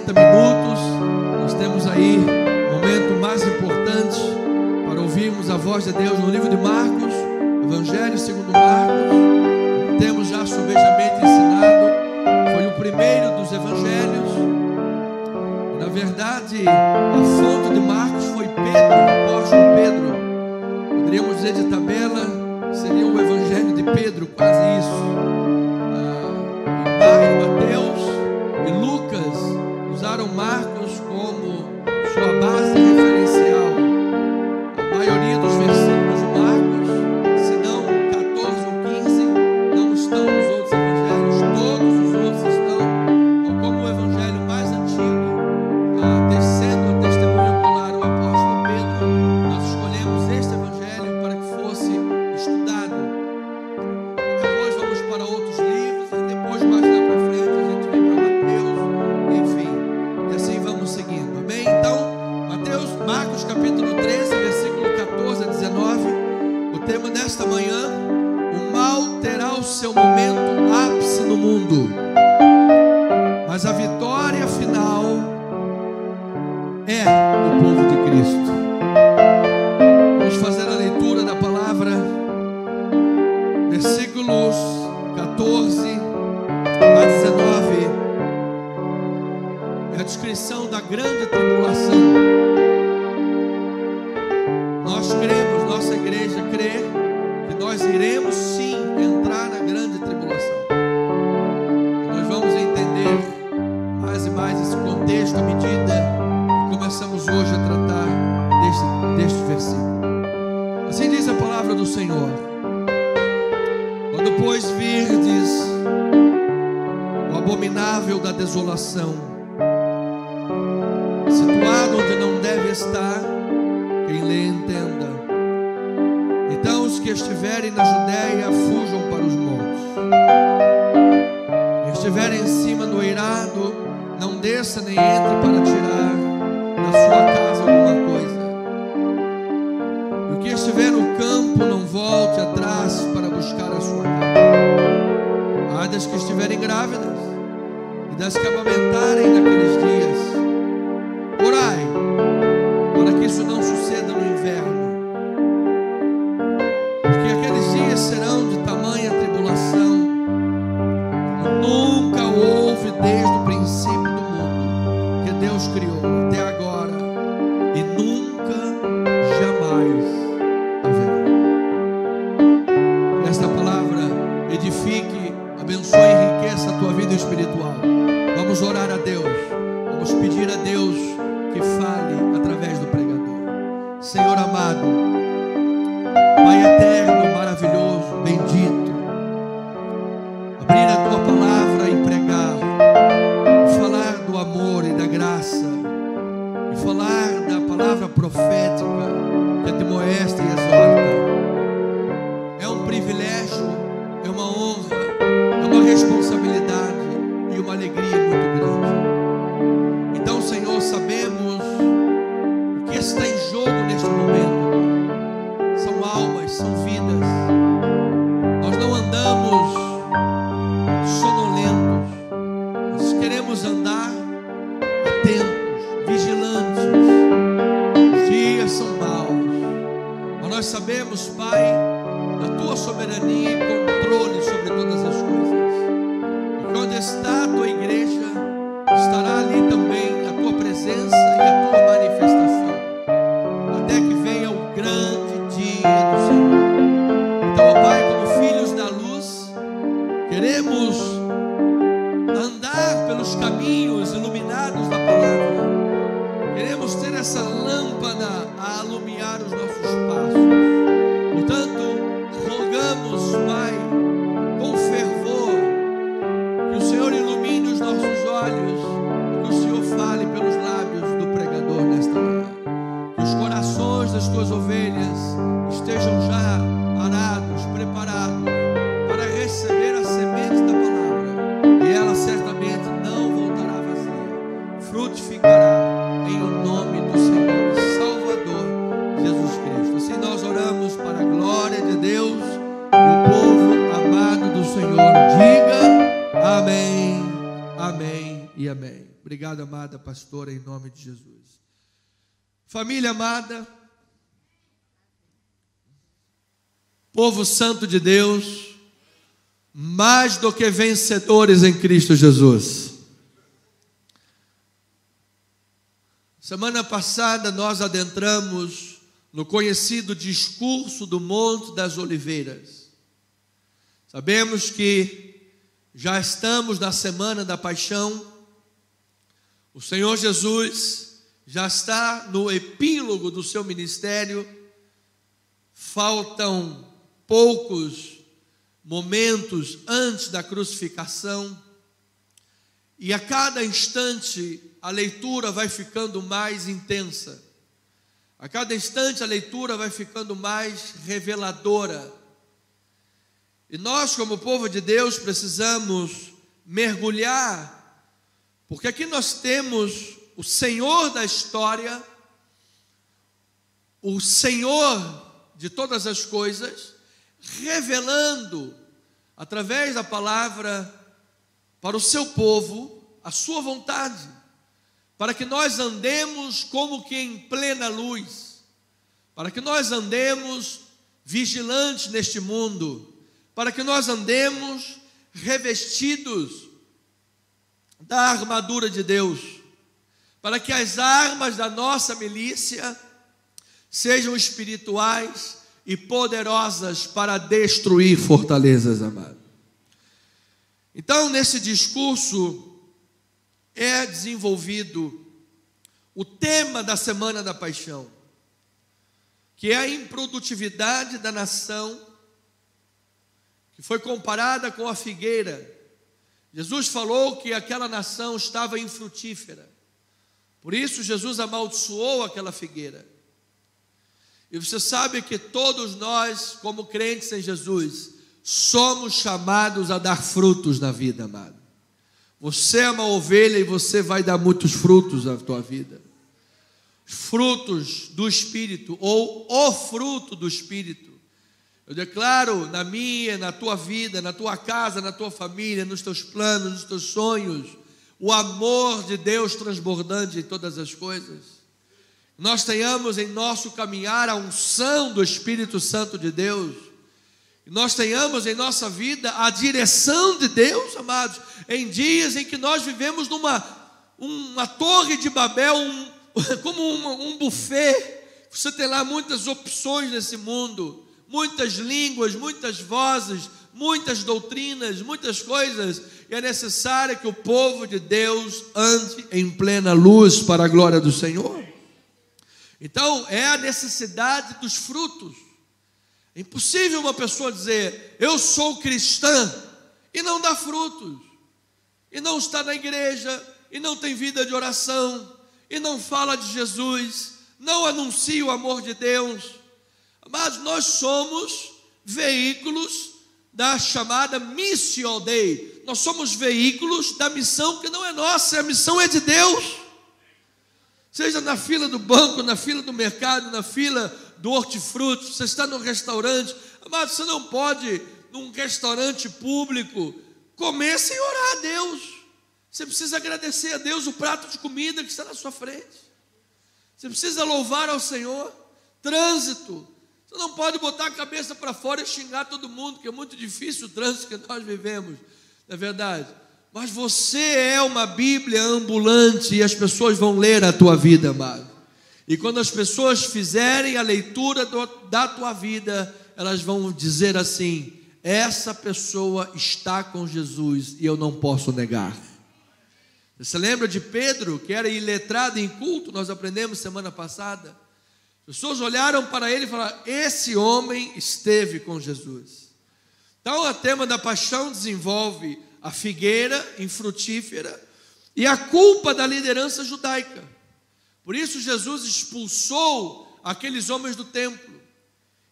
40 minutos. Nós temos aí o momento mais importante para ouvirmos a voz de Deus no livro de Marcos, Evangelho segundo Marcos. Temos já subejamente ensinado, foi o primeiro dos evangelhos. Na verdade, a fonte de Marcos foi Pedro, o apóstolo Pedro. Poderíamos dizer de tabela, seria o evangelho de Pedro, quase isso. Mateus e Lucas usaram Marcos como sua base referencial. A maioria dos versículos de Marcos, se não 14 ou 15, não estão nos outros evangelhos. Todos os outros estão, ou como o evangelho mais antigo, tecendo a testemunha ocular o apóstolo Pedro. Nós escolhemos este evangelho para que fosse estudado. Depois vamos para outros livros, e depois mais lá para frente a gente vem para Mateus, enfim, e assim vamos seguindo, amém? Então, Marcos capítulo 13, versículo 14 a 19, o tema desta manhã: o mal terá o seu momento ápice no mundo, mas a vitória final é do povo de Cristo. Vamos fazer a leitura da palavra, versículos 14 a 19, é a descrição da grande tribulação. Nós cremos, nossa igreja crê que nós iremos sim entrar na grande tribulação. Nós vamos entender mais e mais esse contexto à medida que começamos hoje a tratar deste versículo. Assim diz a palavra do Senhor: quando pois virdes o abominável da desolação, situado onde não deve estar, quem lê entenda. Então os que estiverem na Judéia fujam para os montes. Quem estiver em cima do eirado, não desça nem entre para tirar da sua casa alguma coisa. E o que estiver no campo, não volte atrás para buscar a sua casa. Ai das que estiverem grávidas e das que amamentarem naqueles dias. Orai para que isso não suceda no inverno, porque aqueles dias serão de tamanha tribulação como nunca houve desde o princípio do mundo que Deus criou até agora, e nunca jamais haverá. Que esta palavra edifique, abençoe e enriqueça a tua vida espiritual. Vamos orar a Deus, vamos pedir a Deus que fale através do pregador. Senhor amado, Pai eterno, maravilhoso, bendito, abrir a tua palavra e pregar, e falar do amor e da graça, e falar da palavra profética que admoesta e exorta. É um privilégio, é uma honra, é uma responsabilidade e uma alegria muito grande. Então, Senhor, sabemos o que está em jogo neste momento. São almas, são vidas. Nós não andamos sonolentos, nós queremos andar atentos, vigilantes. Os dias são maus, mas nós sabemos, Pai, da tua soberania e controle sobre todas as coisas. E quando está a tua igreja, estará ali também a tua presença e a tua manifestação, até que venha o grande dia do Senhor. Então, ó Pai, como filhos da luz, queremos andar pelos caminhos iluminados da palavra. Queremos ter essa lâmpada a alumiar os nossos passos. Portanto, rogamos, Pai, com fervor, que o Senhor ilumine os nossos olhos, que o Senhor fale pelos lábios do pregador nesta manhã. Que os corações das tuas ovelhas estejam já arados, preparados para receber a semente da palavra, e ela certamente não voltará vazia, frutificará em o nome do Senhor e Salvador Jesus Cristo. Assim nós oramos para a glória de Deus, e o povo amado do Senhor diga amém, amém e amém. Obrigado. Obrigado, amada pastora, em nome de Jesus. Família amada, povo santo de Deus, mais do que vencedores em Cristo Jesus. Semana passada nós adentramos no conhecido discurso do Monte das Oliveiras. Sabemos que já estamos na semana da paixão. O Senhor Jesus já está no epílogo do seu ministério. Faltam poucos momentos antes da crucificação. E a cada instante a leitura vai ficando mais intensa. A cada instante a leitura vai ficando mais reveladora. E nós, como povo de Deus, precisamos mergulhar, porque aqui nós temos o Senhor da história, o Senhor de todas as coisas, revelando, através da palavra, para o seu povo, a sua vontade, para que nós andemos como que em plena luz, para que nós andemos vigilantes neste mundo, para que nós andemos revestidos da armadura de Deus, para que as armas da nossa milícia sejam espirituais e poderosas para destruir fortalezas, amado. Então, nesse discurso é desenvolvido o tema da Semana da Paixão, que é a improdutividade da nação, que foi comparada com a figueira. Jesus falou que aquela nação estava infrutífera, por isso Jesus amaldiçoou aquela figueira. E você sabe que todos nós, como crentes em Jesus, somos chamados a dar frutos na vida, amado. Você é uma ovelha e você vai dar muitos frutos na tua vida. Frutos do Espírito, ou o fruto do Espírito. Eu declaro na minha, na tua vida, na tua casa, na tua família, nos teus planos, nos teus sonhos, o amor de Deus transbordante em todas as coisas. Nós tenhamos em nosso caminhar a unção do Espírito Santo de Deus. Nós tenhamos em nossa vida a direção de Deus, amados, em dias em que nós vivemos uma torre de Babel, como um buffet. Você tem lá muitas opções nesse mundo, muitas línguas, muitas vozes, muitas doutrinas, muitas coisas, e é necessário que o povo de Deus ande em plena luz para a glória do Senhor. Então, é a necessidade dos frutos. É impossível uma pessoa dizer, eu sou cristã, e não dá frutos, e não está na igreja, e não tem vida de oração, e não fala de Jesus, não anuncia o amor de Deus. Mas nós somos veículos da chamada Missio Dei. Nós somos veículos da missão que não é nossa, a missão é de Deus. Seja na fila do banco, na fila do mercado, na fila do hortifruti, você está num restaurante, mas você não pode, num restaurante público, comer sem orar a Deus. Você precisa agradecer a Deus o prato de comida que está na sua frente. Você precisa louvar ao Senhor. Trânsito, você não pode botar a cabeça para fora e xingar todo mundo, que é muito difícil o trânsito que nós vivemos, não é verdade? Mas você é uma Bíblia ambulante e as pessoas vão ler a tua vida, amado. E quando as pessoas fizerem a leitura da tua vida, elas vão dizer assim, essa pessoa está com Jesus e eu não posso negar. Você lembra de Pedro, que era iletrado em culto? Nós aprendemos semana passada. As pessoas olharam para ele e falaram, esse homem esteve com Jesus. Então o tema da paixão desenvolve a figueira infrutífera e a culpa da liderança judaica. Por isso Jesus expulsou aqueles homens do templo.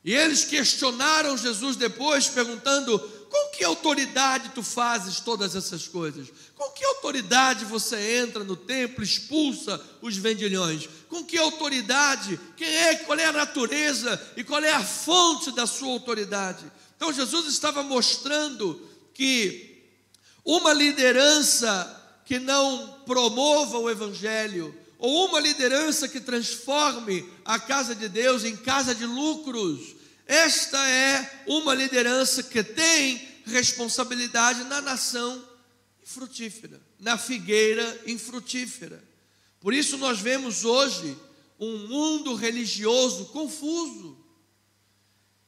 E eles questionaram Jesus depois, perguntando, com que autoridade tu fazes todas essas coisas? Com que autoridade você entra no templo e expulsa os vendilhões? Com que autoridade? Qual é a natureza e qual é a fonte da sua autoridade? Então Jesus estava mostrando que uma liderança que não promova o Evangelho, ou uma liderança que transforme a casa de Deus em casa de lucros. Esta é uma liderança que tem responsabilidade na nação infrutífera, na figueira infrutífera. Por isso nós vemos hoje um mundo religioso confuso.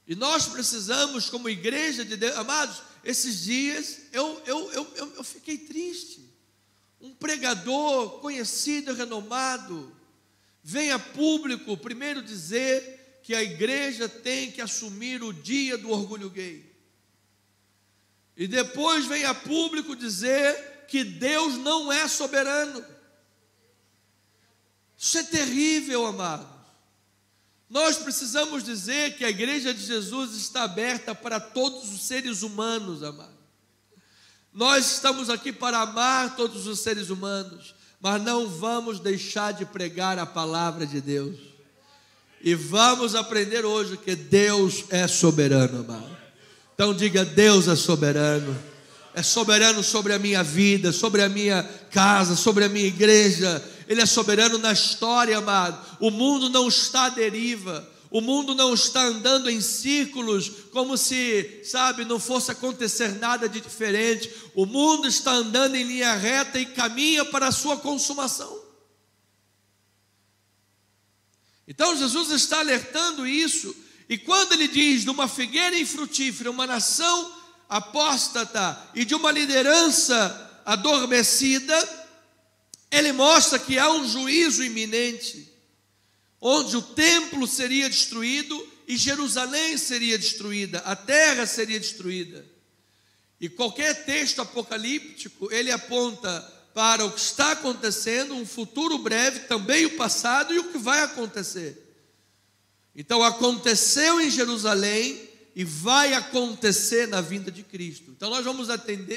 E nós precisamos, como igreja de Deus, amados, esses dias eu fiquei triste. Um pregador conhecido, renomado, vem a público primeiro dizer que a igreja tem que assumir o dia do orgulho gay. E depois vem a público dizer que Deus não é soberano. Isso é terrível, amados. Nós precisamos dizer que a igreja de Jesus está aberta para todos os seres humanos, amados. Nós estamos aqui para amar todos os seres humanos, mas não vamos deixar de pregar a palavra de Deus. E vamos aprender hoje que Deus é soberano, amado. Então diga: Deus é soberano. É soberano sobre a minha vida, sobre a minha casa, sobre a minha igreja. Ele é soberano na história, amado. O mundo não está à deriva. O mundo não está andando em círculos como se, não fosse acontecer nada de diferente. O mundo está andando em linha reta e caminha para a sua consumação. Então Jesus está alertando isso. E quando ele diz de uma figueira infrutífera, uma nação apóstata e de uma liderança adormecida, ele mostra que há um juízo iminente, onde o templo seria destruído e Jerusalém seria destruída, a terra seria destruída. E qualquer texto apocalíptico, ele aponta para o que está acontecendo, um futuro breve, também o passado e o que vai acontecer. Então aconteceu em Jerusalém e vai acontecer na vinda de Cristo. Então nós vamos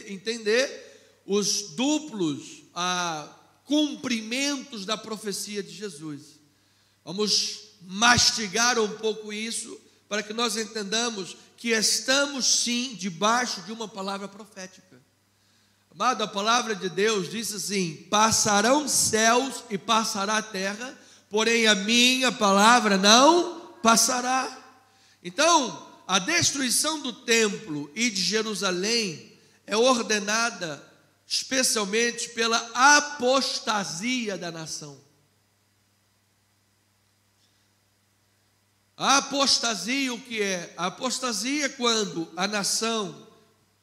entender os duplos cumprimentos da profecia de Jesus. Vamos mastigar um pouco isso, para que nós entendamos que estamos sim debaixo de uma palavra profética. Amado, a palavra de Deus diz assim: passarão céus e passará a terra, porém a minha palavra não passará. Então, a destruição do templo e de Jerusalém é ordenada especialmente pela apostasia da nação. A apostasia, o que é? A apostasia é quando a nação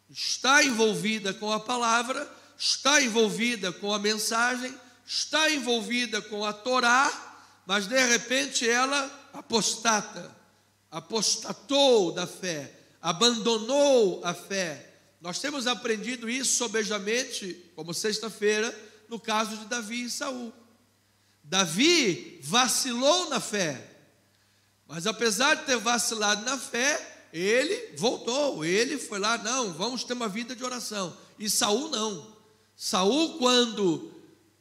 está envolvida com a palavra, está envolvida com a mensagem, está envolvida com a Torá, mas de repente ela apostatou da fé, abandonou a fé. Nós temos aprendido isso sobejamente, como sexta-feira, no caso de Davi e Saul. Davi vacilou na fé, mas apesar de ter vacilado na fé, ele voltou, ele foi lá: não, vamos ter uma vida de oração. E Saul não. Saul, quando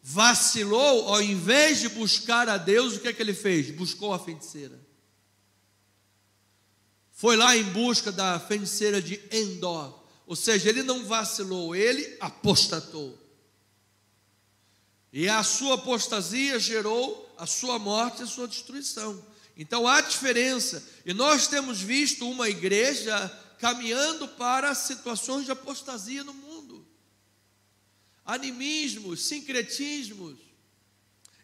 vacilou, ao invés de buscar a Deus, o que é que ele fez? Buscou a feiticeira. Foi lá em busca da feiticeira de Endor. Ou seja, ele não vacilou, ele apostatou. E a sua apostasia gerou a sua morte e a sua destruição. Então há diferença, e nós temos visto uma igreja caminhando para situações de apostasia no mundo. Animismos, sincretismos,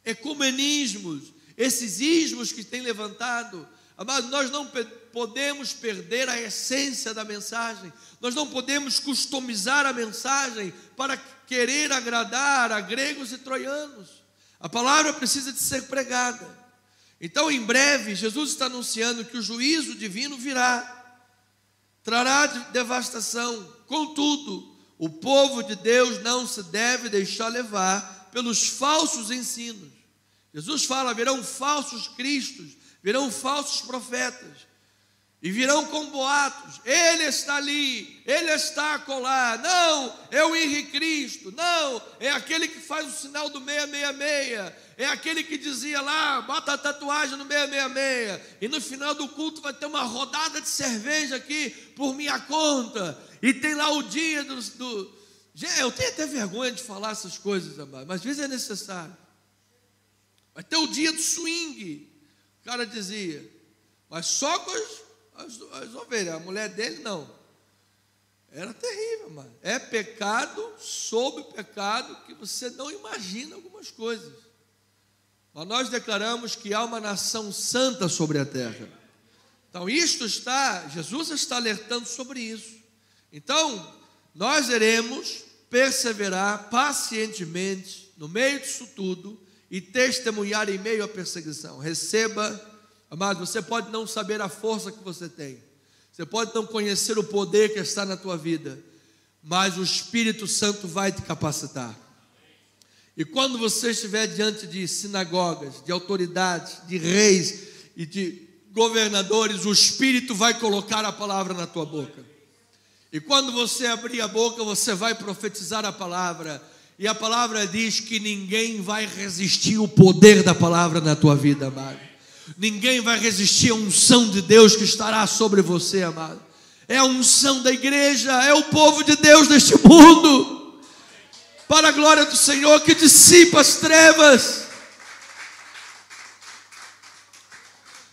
ecumenismos, esses ismos que têm levantado. Amado, nós não podemos perder a essência da mensagem, nós não podemos customizar a mensagem para querer agradar a gregos e troianos. A palavra precisa de ser pregada. Então, em breve, Jesus está anunciando que o juízo divino virá, trará devastação. Contudo, o povo de Deus não se deve deixar levar pelos falsos ensinos. Jesus fala: virão falsos cristos, virão falsos profetas, e virão com boatos: ele está ali, ele está acolá. Não, é o Henrique Cristo. Não, é aquele que faz o sinal do 666. É aquele que dizia lá: bota a tatuagem no 666. E no final do culto vai ter uma rodada de cerveja aqui por minha conta. E tem lá o dia Eu tenho até vergonha de falar essas coisas, amado, mas às vezes é necessário. Vai ter o dia do swing, o cara dizia, mas só com as ovelhas, a mulher dele não. Era terrível, mano. É pecado sobre pecado que você não imagina algumas coisas. Mas nós declaramos que há uma nação santa sobre a terra. Então Jesus está alertando sobre isso. Então, nós iremos perseverar pacientemente no meio disso tudo e testemunhar em meio à perseguição. Receba, amado, você pode não saber a força que você tem. Você pode não conhecer o poder que está na tua vida, mas o Espírito Santo vai te capacitar. E quando você estiver diante de sinagogas, de autoridades, de reis e de governadores, o Espírito vai colocar a palavra na tua boca. E quando você abrir a boca, você vai profetizar a palavra. E a palavra diz que ninguém vai resistir o poder da palavra na tua vida, amado. Ninguém vai resistir a unção de Deus que estará sobre você, amado. É a unção da igreja, é o povo de Deus neste mundo, para a glória do Senhor, que dissipa as trevas.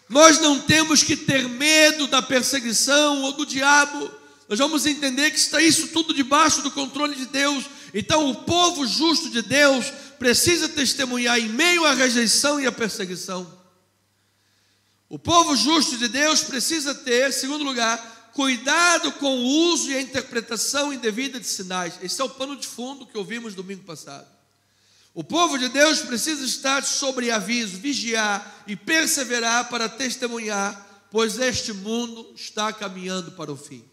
Nós não temos que ter medo da perseguição ou do diabo. Nós vamos entender que está isso tudo debaixo do controle de Deus. Então o povo justo de Deus precisa testemunhar em meio à rejeição e à perseguição. O povo justo de Deus precisa ter, em segundo lugar, cuidado com o uso e a interpretação indevida de sinais. Esse é o pano de fundo que ouvimos domingo passado. O povo de Deus precisa estar sobre aviso, vigiar e perseverar para testemunhar, pois este mundo está caminhando para o fim.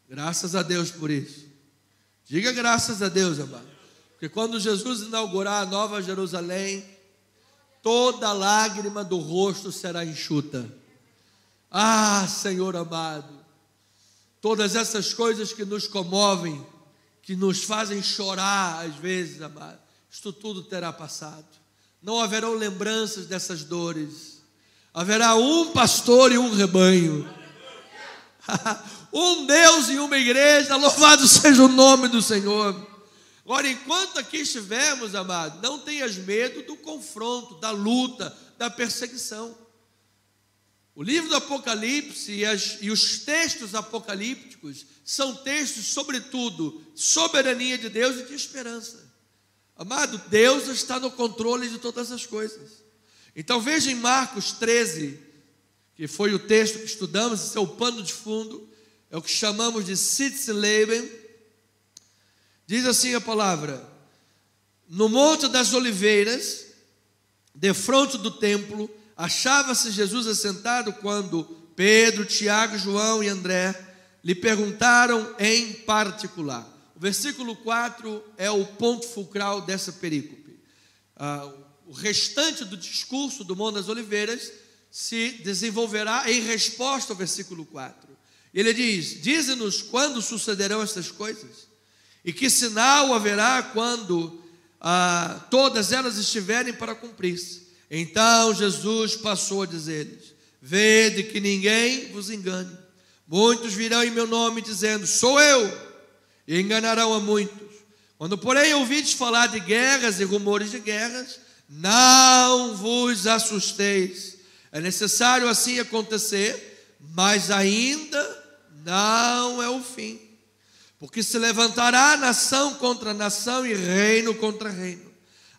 Graças a Deus por isso. Diga graças a Deus, amado. Porque quando Jesus inaugurar a Nova Jerusalém, toda lágrima do rosto será enxuta. Ah, Senhor amado, todas essas coisas que nos comovem, que nos fazem chorar às vezes, amado, isto tudo terá passado. Não haverão lembranças dessas dores. Haverá um pastor e um rebanho. Um Deus e uma igreja, louvado seja o nome do Senhor. Agora, enquanto aqui estivermos, amado, não tenhas medo do confronto, da luta, da perseguição. O livro do Apocalipse e os textos apocalípticos são textos, sobretudo, soberania de Deus e de esperança. Amado, Deus está no controle de todas as coisas. Então veja em Marcos 13, que foi o texto que estudamos, esse é o pano de fundo, é o que chamamos de Sitzleben. Diz assim a palavra: no Monte das Oliveiras, defronte do templo, achava-se Jesus assentado quando Pedro, Tiago, João e André lhe perguntaram em particular. O versículo 4 é o ponto fulcral dessa perícope. O restante do discurso do Monte das Oliveiras se desenvolverá em resposta ao versículo 4. Ele diz: dize-nos quando sucederão estas coisas, e que sinal haverá quando todas elas estiverem para cumprir-se. Então Jesus passou a dizer-lhes: vede que ninguém vos engane. Muitos virão em meu nome dizendo: sou eu, e enganarão a muitos. Quando porém ouvides falar de guerras e rumores de guerras, não vos assusteis. É necessário assim acontecer, mas ainda não é o fim. Porque se levantará nação contra nação e reino contra reino.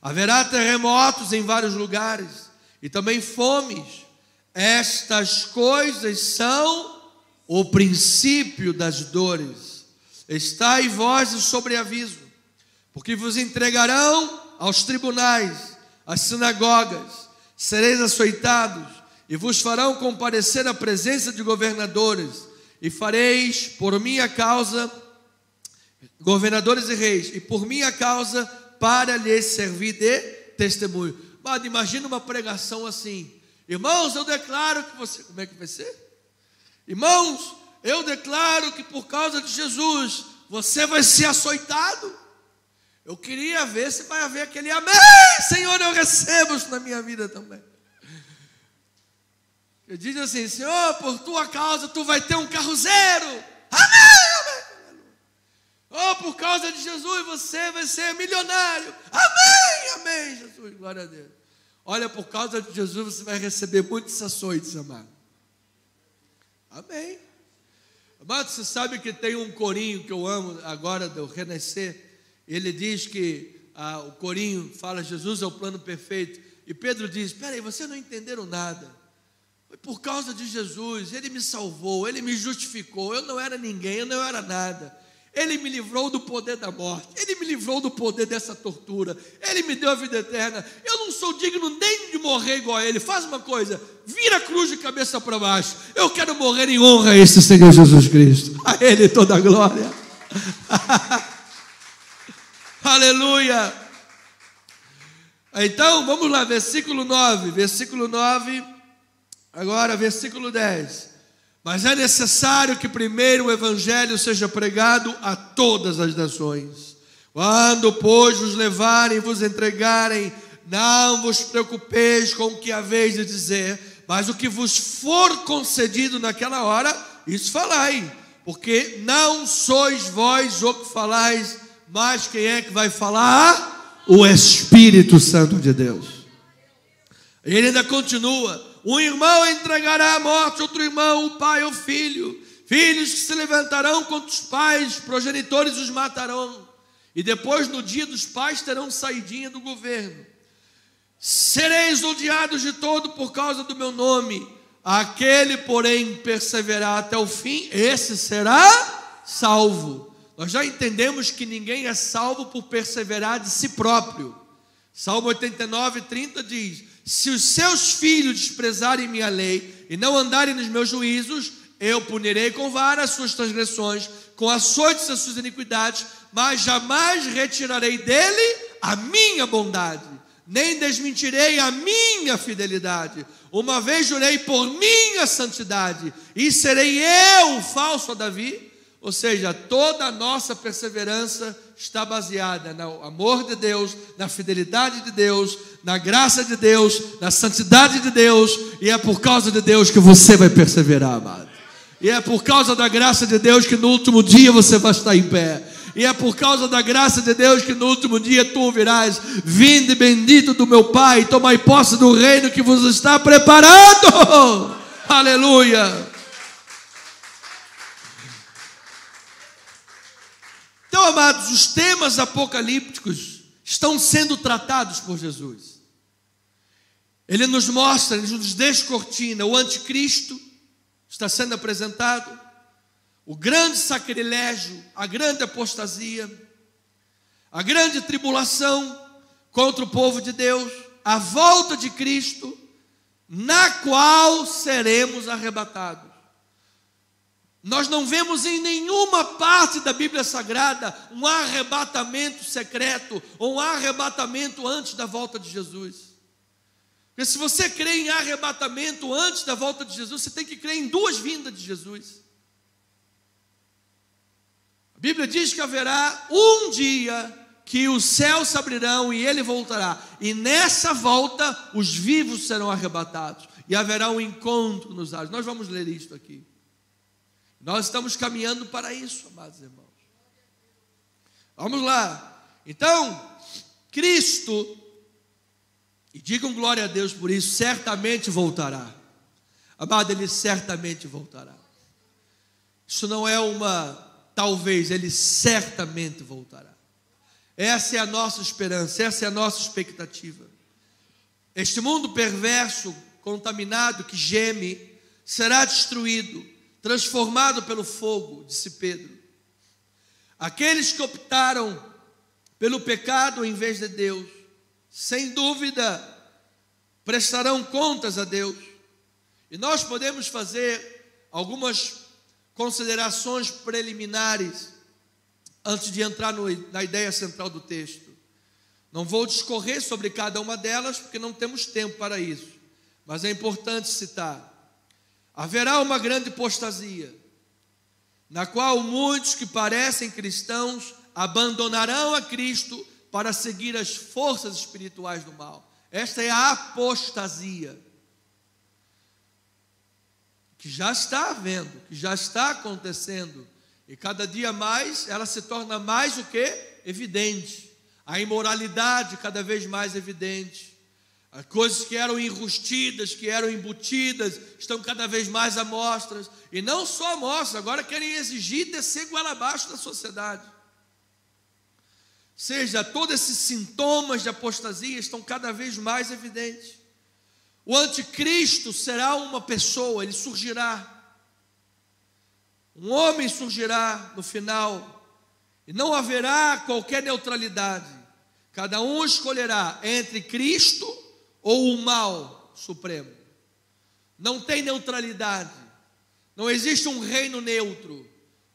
Haverá terremotos em vários lugares e também fomes. Estas coisas são o princípio das dores. Estai vós de sobreaviso, porque vos entregarão aos tribunais, às sinagogas, sereis açoitados e vos farão comparecer à presença de governadores, e fareis por minha causa, governadores e reis, e por minha causa, para lhes servir de testemunho. Mas imagina uma pregação assim: irmãos, eu declaro que você... Como é que vai ser? Irmãos, eu declaro que por causa de Jesus, você vai ser açoitado. Eu queria ver se vai haver aquele amém, Senhor, eu recebo isso na minha vida também. Ele diz assim: Senhor, por tua causa tu vai ter um carro zero. Amém, amém. causa de Jesus você vai ser milionário. Amém, amém, Jesus, glória a Deus. Olha, por causa de Jesus você vai receber muitos açoites, amado. Amém. Amado, você sabe que tem um corinho que eu amo agora, do Renascer. Ele diz que o corinho fala, Jesus é o plano perfeito. E Pedro diz, espera aí, vocês não entenderam nada. Foi por causa de Jesus, Ele me salvou, Ele me justificou. Eu não era ninguém, eu não era nada. Ele me livrou do poder da morte, Ele me livrou do poder dessa tortura, Ele me deu a vida eterna. Eu não sou digno nem de morrer igual a Ele. Faz uma coisa, vira a cruz de cabeça para baixo. Eu quero morrer em honra a esse Senhor Jesus Cristo. A Ele toda a glória. Aleluia. Então, vamos lá, versículo 9, agora versículo 10. Mas é necessário que primeiro o evangelho seja pregado a todas as nações. Quando, pois, vos levarem e vos entregarem, não vos preocupeis com o que haveis de dizer, mas o que vos for concedido naquela hora, isso falai, porque não sois vós o que falais, mas quem é que vai falar? O Espírito Santo de Deus. Ele ainda continua. Um irmão entregará à morte outro irmão, o pai ou filho. Filhos que se levantarão contra os pais, progenitores os matarão. E depois, no dia dos pais, terão saidinha do governo. Sereis odiados de todo por causa do meu nome. Aquele, porém, perseverar até o fim, esse será salvo. Nós já entendemos que ninguém é salvo por perseverar de si próprio. Salmo 89, 30 diz: se os seus filhos desprezarem minha lei e não andarem nos meus juízos, eu punirei com vara as suas transgressões, com açoites as suas iniquidades, mas jamais retirarei dele a minha bondade, nem desmentirei a minha fidelidade. Uma vez jurei por minha santidade, e serei eu falso a Davi. Ou seja, toda a nossa perseverança está baseada no amor de Deus, na fidelidade de Deus, na graça de Deus, na santidade de Deus. E é por causa de Deus que você vai perseverar, amado. E é por causa da graça de Deus que no último dia você vai estar em pé. E é por causa da graça de Deus que no último dia tu ouvirás: vinde bendito do meu Pai, tomai posse do reino que vos está preparado. Aleluia. Então, amados, os temas apocalípticos estão sendo tratados por Jesus. Ele nos mostra, ele nos descortina o anticristo, está sendo apresentado, o grande sacrilégio, a grande apostasia, a grande tribulação contra o povo de Deus, a volta de Cristo, na qual seremos arrebatados. Nós não vemos em nenhuma parte da Bíblia Sagrada um arrebatamento secreto ou um arrebatamento antes da volta de Jesus. Porque se você crê em arrebatamento antes da volta de Jesus, você tem que crer em duas vindas de Jesus. A Bíblia diz que haverá um dia que os céus se abrirão e Ele voltará. E nessa volta os vivos serão arrebatados. E haverá um encontro nos ares. Nós vamos ler isto aqui. Nós estamos caminhando para isso, amados irmãos. Vamos lá. Então, Cristo, e digam glória a Deus por isso, certamente voltará. Amado, Ele certamente voltará. Isso não é talvez, Ele certamente voltará. Essa é a nossa esperança, essa é a nossa expectativa. Este mundo perverso, contaminado, que geme, será destruído, transformado pelo fogo, disse Pedro. Aqueles que optaram pelo pecado em vez de Deus, sem dúvida, prestarão contas a Deus. E nós podemos fazer algumas considerações preliminares antes de entrar na ideia central do texto. Não vou discorrer sobre cada uma delas, porque não temos tempo para isso, mas é importante citar. Haverá uma grande apostasia, na qual muitos que parecem cristãos abandonarão a Cristo para seguir as forças espirituais do mal. Esta é a apostasia, que já está havendo, que já está acontecendo, E cada dia mais ela se torna mais o quê? Evidente. A imoralidade cada vez mais evidente. As coisas que eram enrustidas, que eram embutidas, estão cada vez mais à mostras. E não só à mostra, agora querem exigir descer goela abaixo da sociedade. Ou seja, todos esses sintomas de apostasia estão cada vez mais evidentes. O anticristo será uma pessoa, ele surgirá. Um homem surgirá no final, e não haverá qualquer neutralidade. Cada um escolherá entre Cristo ou o mal supremo. Não tem neutralidade. Não existe um reino neutro.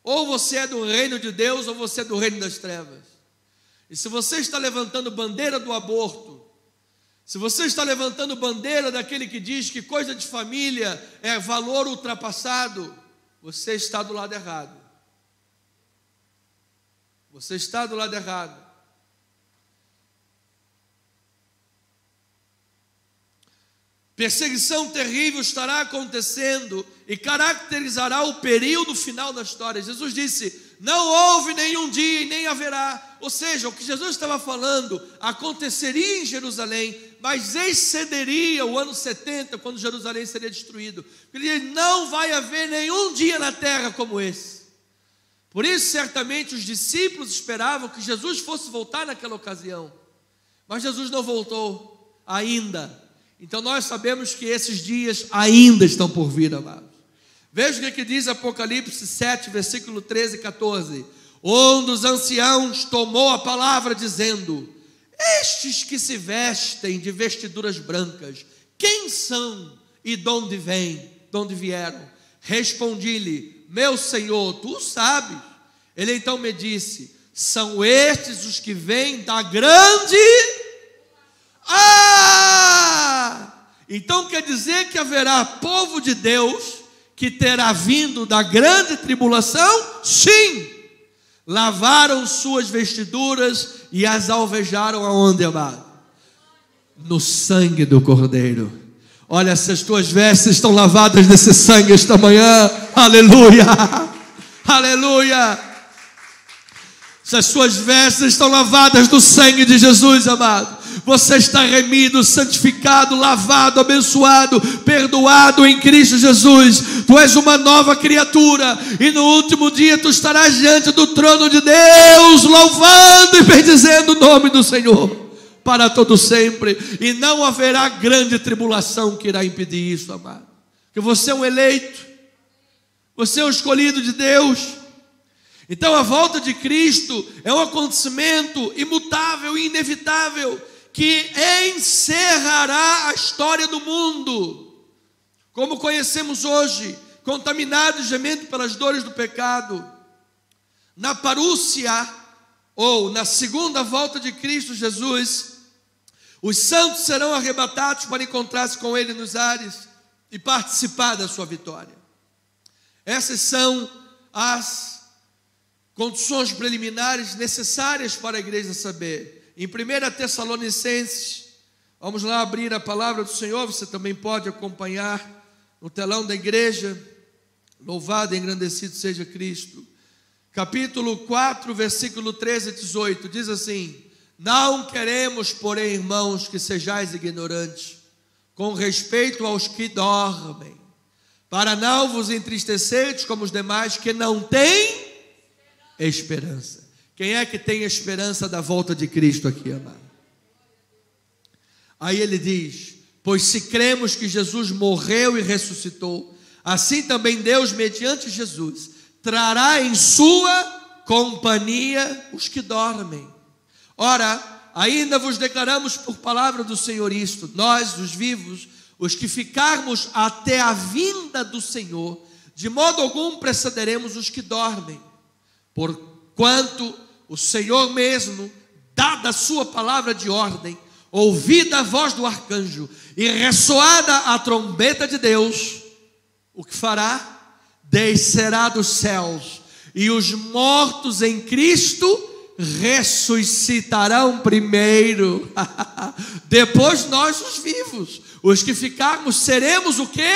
Ou você é do reino de Deus, ou você é do reino das trevas. E se você está levantando bandeira do aborto, se você está levantando bandeira daquele que diz que coisa de família é valor ultrapassado, você está do lado errado. Você está do lado errado. Perseguição terrível estará acontecendo e caracterizará o período final da história. Jesus disse: não houve nenhum dia e nem haverá. Ou seja, o que Jesus estava falando aconteceria em Jerusalém, mas excederia o ano 70, quando Jerusalém seria destruído. Ele disse: não vai haver nenhum dia na terra como esse. Por isso, certamente, os discípulos esperavam que Jesus fosse voltar naquela ocasião. Mas Jesus não voltou ainda. Então nós sabemos que esses dias ainda estão por vir, amados. Veja o que diz Apocalipse 7, versículo 13 e 14. Um dos anciãos tomou a palavra dizendo: estes que se vestem de vestiduras brancas, quem são e de onde vêm, de onde vieram? Respondi-lhe: meu Senhor, tu sabes. Ele então me disse: são estes os que vêm da grande... Então quer dizer que haverá povo de Deus que terá vindo da grande tribulação? Sim. Lavaram suas vestiduras e as alvejaram aonde, amado? No sangue do Cordeiro. Olha, se as tuas vestes estão lavadas nesse sangue esta manhã, aleluia, aleluia. Se as suas vestes estão lavadas no sangue de Jesus, amado, você está remido, santificado, lavado, abençoado, perdoado em Cristo Jesus. Tu és uma nova criatura, e no último dia tu estarás diante do trono de Deus, louvando e bendizendo o nome do Senhor para todo sempre. E não haverá grande tribulação que irá impedir isso, amado. Porque você é um eleito, você é um escolhido de Deus. Então a volta de Cristo é um acontecimento imutável e inevitável, que encerrará a história do mundo, como conhecemos hoje, contaminado e gemendo pelas dores do pecado. Na parúcia, ou na segunda volta de Cristo Jesus, os santos serão arrebatados para encontrar-se com Ele nos ares e participar da sua vitória. Essas são as condições preliminares necessárias para a igreja saber. Em 1 Tessalonicenses, vamos lá abrir a palavra do Senhor, você também pode acompanhar no telão da igreja. Louvado e engrandecido seja Cristo. Capítulo 4, versículo 13 e 18, diz assim: não queremos, porém, irmãos, que sejais ignorantes com respeito aos que dormem, para não vos entristeceres como os demais que não têm esperança. Quem é que tem esperança da volta de Cristo aqui, amado? Aí ele diz: pois se cremos que Jesus morreu e ressuscitou, assim também Deus, mediante Jesus, trará em sua companhia os que dormem. Ora, ainda vos declaramos por palavra do Senhor isto: nós, os vivos, os que ficarmos até a vinda do Senhor, de modo algum precederemos os que dormem. Porquanto o Senhor mesmo, dada a sua palavra de ordem, ouvida a voz do arcanjo e ressoada a trombeta de Deus, o que fará? Descerá dos céus, e os mortos em Cristo ressuscitarão primeiro. Depois nós, os vivos, os que ficarmos, seremos o quê?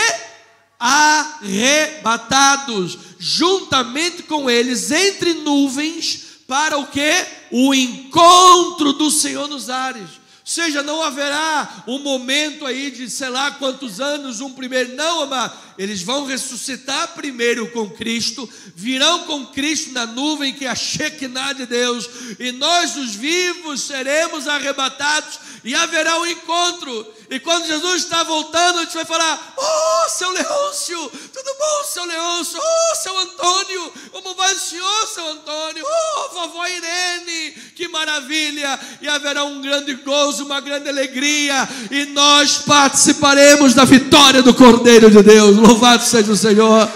Arrebatados juntamente com eles entre nuvens para o quê? O encontro do Senhor nos ares. Ou seja, não haverá um momento aí de sei lá quantos anos, um primeiro, não, amado. Eles vão ressuscitar primeiro com Cristo, virão com Cristo na nuvem, que é a Shekinah de Deus, e nós, os vivos, seremos arrebatados, e haverá um encontro. E quando Jesus está voltando, a gente vai falar: oh, seu Leôncio, tudo bom, seu Leôncio? Oh, seu Antônio, como vai o senhor, seu Antônio? Oh, vovó Irene, que maravilha. E haverá um grande gozo, uma grande alegria, e nós participaremos da vitória do Cordeiro de Deus. Louvado seja o Senhor,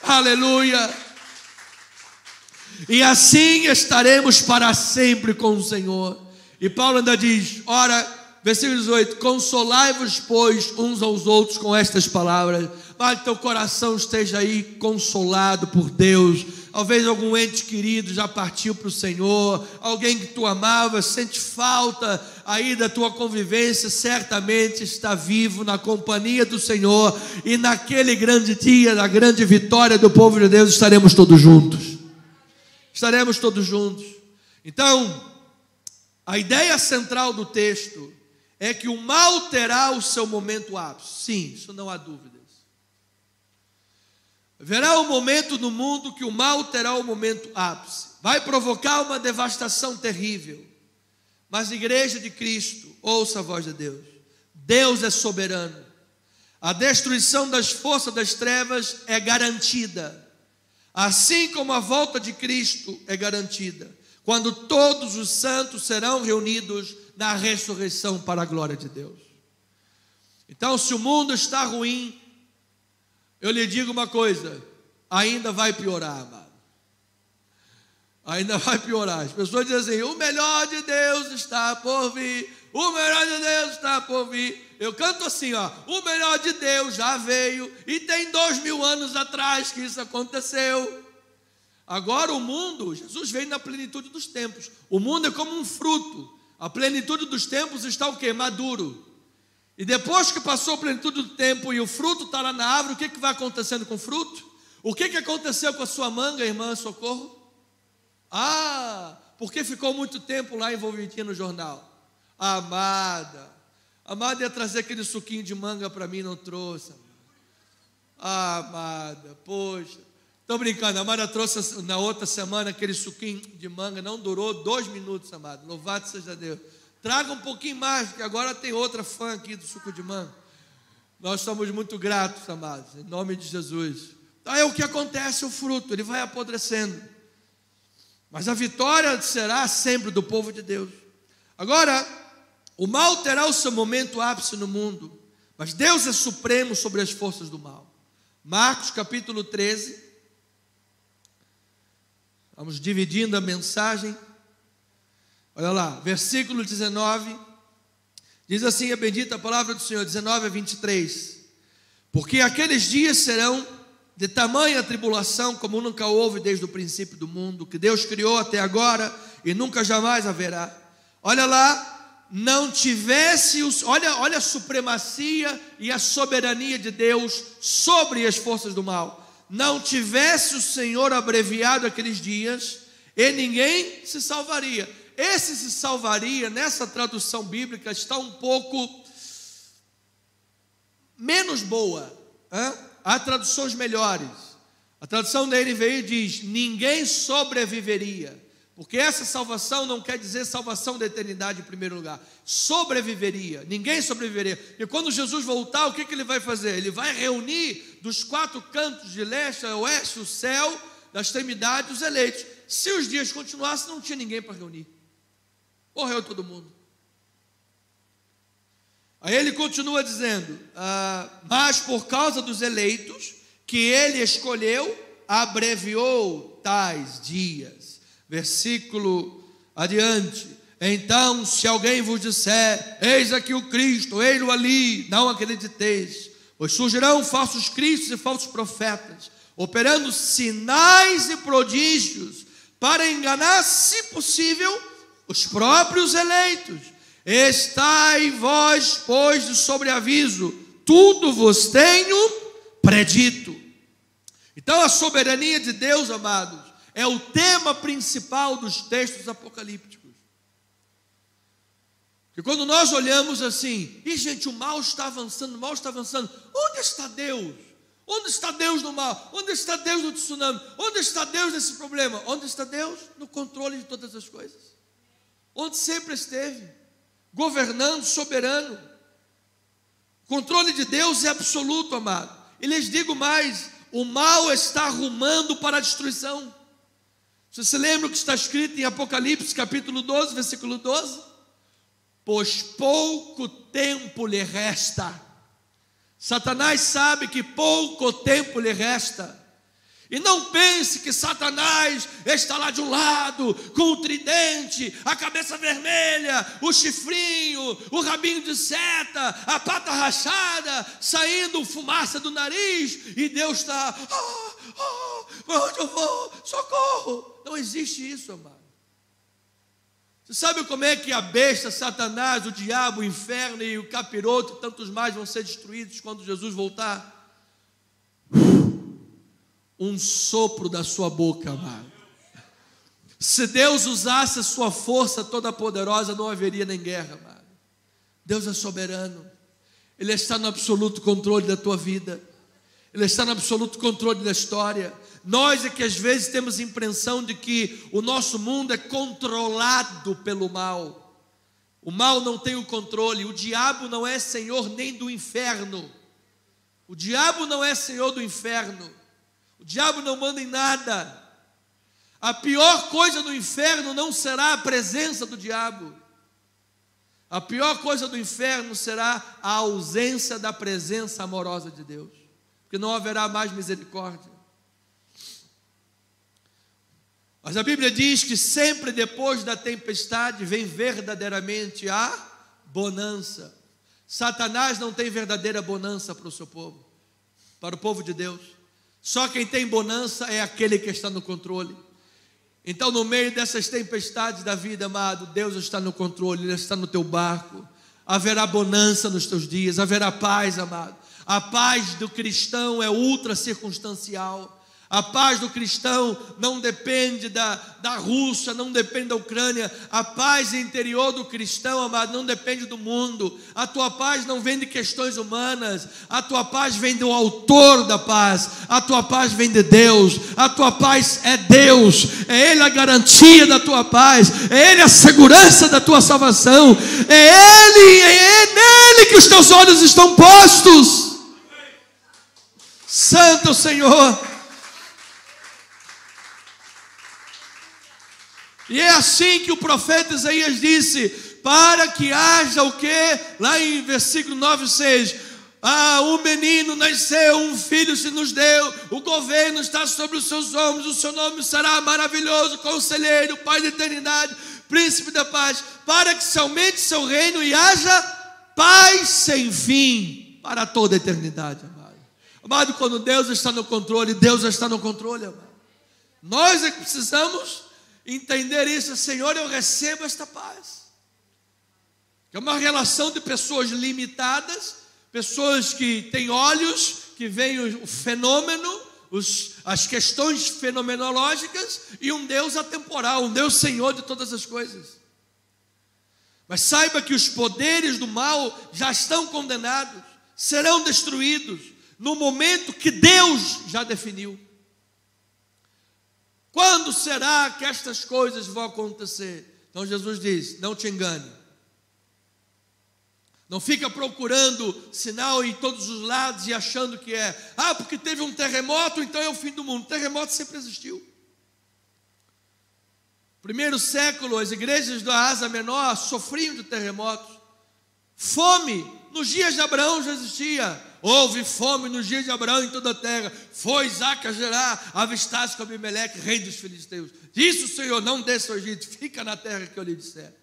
aleluia. E assim estaremos para sempre com o Senhor. E Paulo ainda diz, ora, versículo 18: consolai-vos, pois, uns aos outros com estas palavras. Mas que teu coração esteja aí consolado por Deus. Talvez algum ente querido já partiu para o Senhor, alguém que tu amava, sente falta aí da tua convivência, certamente está vivo na companhia do Senhor, e naquele grande dia, na grande vitória do povo de Deus, estaremos todos juntos. Estaremos todos juntos. Então, a ideia central do texto é que o mal terá o seu momento ápice. Sim, isso não há dúvidas. Haverá um momento no mundo que o mal terá o momento ápice. Vai provocar uma devastação terrível. Mas a igreja de Cristo, ouça a voz de Deus. Deus é soberano. A destruição das forças das trevas é garantida. Assim como a volta de Cristo é garantida. Quando todos os santos serão reunidos na ressurreição para a glória de Deus. Então, se o mundo está ruim, eu lhe digo uma coisa, ainda vai piorar, amado. Ainda vai piorar. As pessoas dizem assim: o melhor de Deus está por vir, o melhor de Deus está por vir. Eu canto assim, ó: o melhor de Deus já veio, e tem 2000 anos atrás que isso aconteceu. Agora o mundo, Jesus veio na plenitude dos tempos. O mundo é como um fruto. A plenitude dos tempos está o quê? Maduro. E depois que passou a plenitude do tempo e o fruto está lá na árvore, o que vai acontecendo com o fruto? O que aconteceu com a sua manga, irmã Socorro? Ah, porque ficou muito tempo lá envolvidinha no jornal. Amada ia trazer aquele suquinho de manga para mim, não trouxe. Amada, poxa. Estou brincando, a amada trouxe na outra semana aquele suquinho de manga, não durou 2 minutos, amado. Louvado seja Deus. Traga um pouquinho mais, porque agora tem outra fã aqui do suco de manga. Nós somos muito gratos, amados, em nome de Jesus. Então é o que acontece, o fruto, ele vai apodrecendo. Mas a vitória será sempre do povo de Deus. Agora, o mal terá o seu momento ápice no mundo, mas Deus é supremo sobre as forças do mal. Marcos capítulo 13. Vamos dividindo a mensagem. Olha lá, versículo 19, diz assim a bendita palavra do Senhor, 19 a 23. Porque aqueles dias serão de tamanha tribulação, como nunca houve desde o princípio do mundo, que Deus criou até agora, e nunca jamais haverá. Olha lá, não tivesse, olha a supremacia e a soberania de Deus sobre as forças do mal. Não tivesse o Senhor abreviado aqueles dias, e ninguém se salvaria. Esse se salvaria, nessa tradução bíblica, está um pouco menos boa. Há traduções melhores. A tradução da NVI diz: ninguém sobreviveria. Porque essa salvação não quer dizer salvação da eternidade em primeiro lugar. Sobreviveria, ninguém sobreviveria. E quando Jesus voltar, o que ele vai fazer? Ele vai reunir dos 4 cantos de leste a oeste, o céu, das extremidades, os eleitos. Se os dias continuassem, não tinha ninguém para reunir. Morreu todo mundo. Aí ele continua dizendo: mas por causa dos eleitos que ele escolheu, abreviou tais dias. Versículo adiante: então, se alguém vos disser: eis aqui o Cristo, ei-lo ali, não acrediteis, pois surgirão falsos cristos e falsos profetas, operando sinais e prodígios, para enganar, se possível, os próprios eleitos. Estai vós, pois, de sobreaviso, tudo vos tenho predito. Então a soberania de Deus, amados, é o tema principal dos textos apocalípticos. E quando nós olhamos assim, e gente, o mal está avançando, onde está Deus? Onde está Deus no mal? Onde está Deus no tsunami? Onde está Deus nesse problema? Onde está Deus? No controle de todas as coisas. Onde sempre esteve, governando, soberano. O controle de Deus é absoluto, amado. E lhes digo mais, o mal está rumando para a destruição. Você se lembra o que está escrito em Apocalipse, capítulo 12, versículo 12? Pois pouco tempo lhe resta. Satanás sabe que pouco tempo lhe resta. E não pense que Satanás está lá de um lado, com o tridente, a cabeça vermelha, o chifrinho, o rabinho de seta, a pata rachada, saindo fumaça do nariz, e Deus está, para onde eu vou? Socorro! Não existe isso, amado. Você sabe como é que a besta, Satanás, o diabo, o inferno e o capiroto e tantos mais vão ser destruídos quando Jesus voltar? Um sopro da sua boca, amado. Se Deus usasse a sua força toda poderosa, não haveria nem guerra, amado. Deus é soberano. Ele está no absoluto controle da tua vida. Ele está no absoluto controle da história. Nós é que às vezes temos a impressão de que o nosso mundo é controlado pelo mal. O mal não tem o controle. O diabo não é senhor nem do inferno. O diabo não é senhor do inferno. O diabo não manda em nada. A pior coisa do inferno não será a presença do diabo. A pior coisa do inferno será a ausência da presença amorosa de Deus. Porque não haverá mais misericórdia. Mas a Bíblia diz que sempre depois da tempestade vem verdadeiramente a bonança. Satanás não tem verdadeira bonança para o seu povo, para o povo de Deus. Só quem tem bonança é aquele que está no controle. Então, no meio dessas tempestades da vida, amado, Deus está no controle, Ele está no teu barco. Haverá bonança nos teus dias, haverá paz, amado. A paz do cristão é ultra circunstancial. A paz do cristão não depende da Rússia, não depende da Ucrânia. A paz interior do cristão, amado, não depende do mundo. A tua paz não vem de questões humanas. A tua paz vem do autor da paz. A tua paz vem de Deus. A tua paz é Deus. É Ele a garantia da tua paz. É Ele a segurança da tua salvação. É nele que os teus olhos estão postos. Santo Senhor. E é assim que o profeta Isaías disse, para que haja o quê? Lá em versículo 9, 6, um menino nasceu, um filho se nos deu, o governo está sobre os seus ombros, o seu nome será maravilhoso, conselheiro, pai da eternidade, príncipe da paz, para que se aumente seu reino e haja paz sem fim, para toda a eternidade, amado. Amado, quando Deus está no controle, Deus está no controle, amado. Nós é que precisamos entender isso. Senhor, eu recebo esta paz. É uma relação de pessoas limitadas, pessoas que têm olhos, que veem o fenômeno, as questões fenomenológicas, e um Deus atemporal, um Deus Senhor de todas as coisas. Mas saiba que os poderes do mal já estão condenados, serão destruídos no momento que Deus já definiu. Quando será que estas coisas vão acontecer? Então Jesus diz, não te engane. Não fica procurando sinal em todos os lados e achando que é, porque teve um terremoto, então é o fim do mundo. O terremoto sempre existiu. Primeiro século, as igrejas da Ásia Menor sofriam de terremotos. Fome, nos dias de Abraão já existia. Houve fome nos dias de Abraão em toda a terra. Foi Isaac a Gerar, avistasse com Abimeleque, rei dos filisteus. Disse o Senhor, não desça ao Egito, fica na terra que eu lhe disser.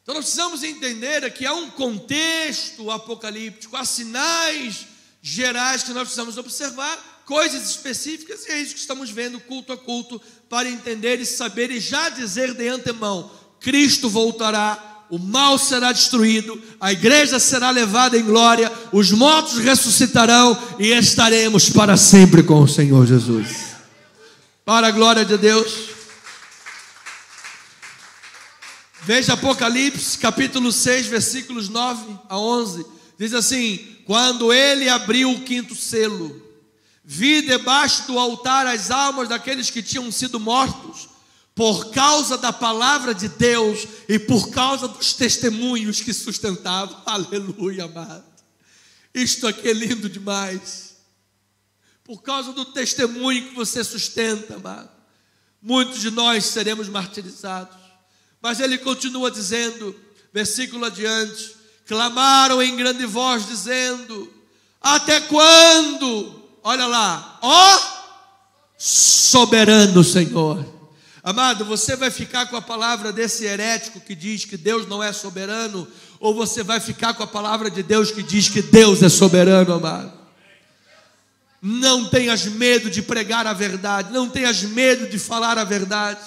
Então nós precisamos entender que há um contexto apocalíptico, há sinais gerais que nós precisamos observar, coisas específicas, e é isso que estamos vendo culto a culto, para entender e saber e já dizer de antemão, Cristo voltará o mal será destruído, a igreja será levada em glória, os mortos ressuscitarão e estaremos para sempre com o Senhor Jesus. Para a glória de Deus. Veja Apocalipse, capítulo 6, versículos 9 a 11. Diz assim: quando ele abriu o quinto selo, vi debaixo do altar as almas daqueles que tinham sido mortos por causa da palavra de Deus e por causa dos testemunhos que sustentavam. Aleluia, amado. Isto aqui é lindo demais. Por causa do testemunho que você sustenta, amado, muitos de nós seremos martirizados. Mas ele continua dizendo, versículo adiante: clamaram em grande voz dizendo: até quando? Olha lá, ó soberano Senhor. Amado, você vai ficar com a palavra desse herético que diz que Deus não é soberano, ou você vai ficar com a palavra de Deus que diz que Deus é soberano, amado? Não tenhas medo de pregar a verdade, não tenhas medo de falar a verdade.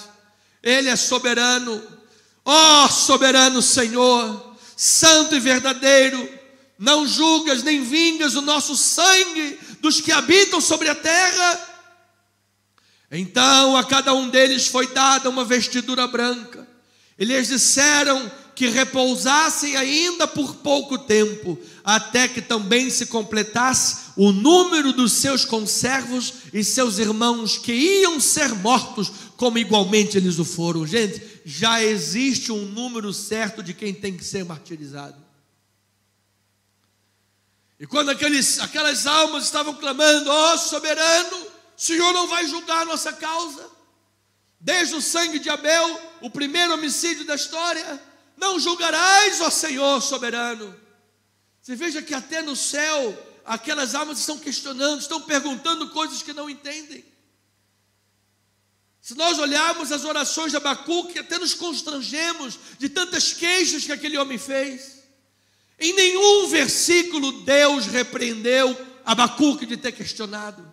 Ele é soberano. Ó soberano Senhor, santo e verdadeiro, não julgas nem vingas o nosso sangue dos que habitam sobre a terra. Então a cada um deles foi dada uma vestidura branca. E lhes disseram que repousassem ainda por pouco tempo, até que também se completasse o número dos seus conservos e seus irmãos que iam ser mortos, como igualmente eles o foram. Gente, já existe um número certo de quem tem que ser martirizado. E quando aquelas almas estavam clamando: ó soberano, o Senhor não vai julgar a nossa causa? Desde o sangue de Abel, o primeiro homicídio da história, não julgarás, ó Senhor soberano? Você veja que até no céu, aquelas almas estão questionando, estão perguntando coisas que não entendem. Se nós olharmos as orações de Abacuque, até nos constrangemos de tantas queixas que aquele homem fez. Em nenhum versículo Deus repreendeu Abacuque de ter questionado.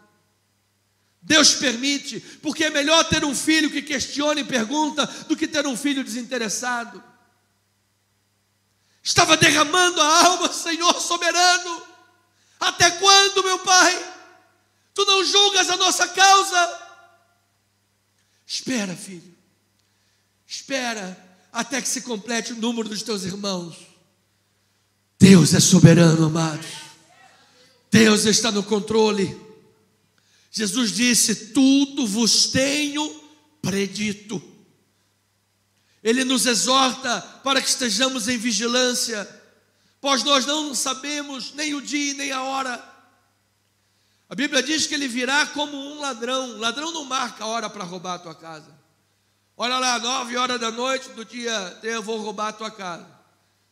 Deus permite, porque é melhor ter um filho que questiona e pergunta do que ter um filho desinteressado. Estava derramando a alma: Senhor soberano, até quando, meu Pai? Tu não julgas a nossa causa? Espera, filho, espera até que se complete o número dos teus irmãos. Deus é soberano, amados. Deus está no controle. Jesus disse: tudo vos tenho predito. Ele nos exorta para que estejamos em vigilância, pois nós não sabemos nem o dia nem a hora. A Bíblia diz que ele virá como um ladrão. Ladrão não marca a hora para roubar a tua casa. Olha lá, 9 horas da noite do dia, eu vou roubar a tua casa.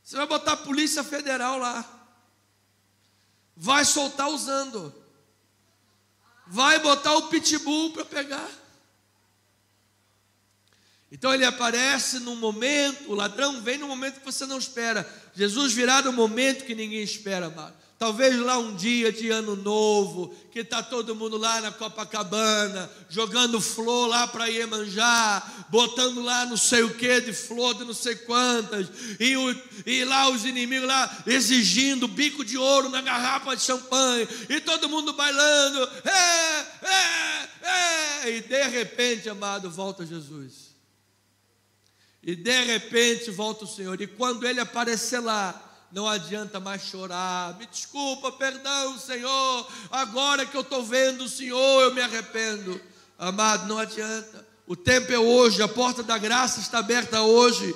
Você vai botar a Polícia Federal lá, vai soltar usando, vai botar o pitbull para pegar. Então ele aparece num momento, o ladrão vem num momento que você não espera. Jesus virá no momento que ninguém espera, amado. Talvez lá um dia de ano novo, que está todo mundo lá na Copacabana, jogando flor lá para Iemanjá, botando lá não sei o que de flor de não sei quantas, e lá os inimigos lá exigindo bico de ouro na garrafa de champanhe, e todo mundo bailando, e de repente, amado, volta Jesus. E de repente volta o Senhor, e quando ele aparecer lá, não adianta mais chorar: me desculpa, perdão, Senhor, agora que eu estou vendo o Senhor, eu me arrependo. Amado, não adianta. O tempo é hoje, a porta da graça está aberta hoje.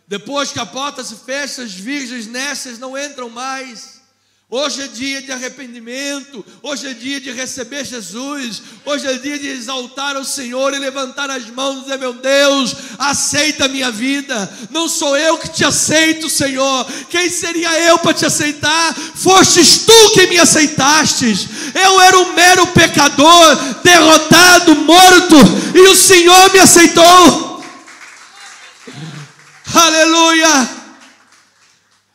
Depois que a porta se fecha, as virgens nécias não entram mais. Hoje é dia de arrependimento, hoje é dia de receber Jesus, hoje é dia de exaltar o Senhor e levantar as mãos e dizer: meu Deus, aceita a minha vida. Não sou eu que te aceito, Senhor. Quem seria eu para te aceitar? Fostes tu que me aceitastes. Eu era um mero pecador, derrotado, morto, e o Senhor me aceitou. Aleluia!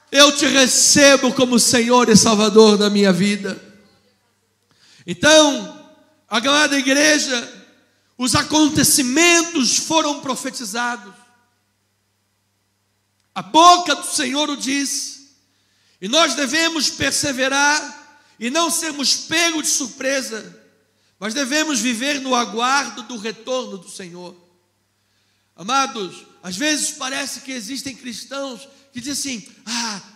Eu te recebo como Senhor e Salvador da minha vida. Então, amada igreja, os acontecimentos foram profetizados. A boca do Senhor o diz. E nós devemos perseverar e não sermos pegos de surpresa, mas devemos viver no aguardo do retorno do Senhor. Amados, às vezes parece que existem cristãos que dizem assim: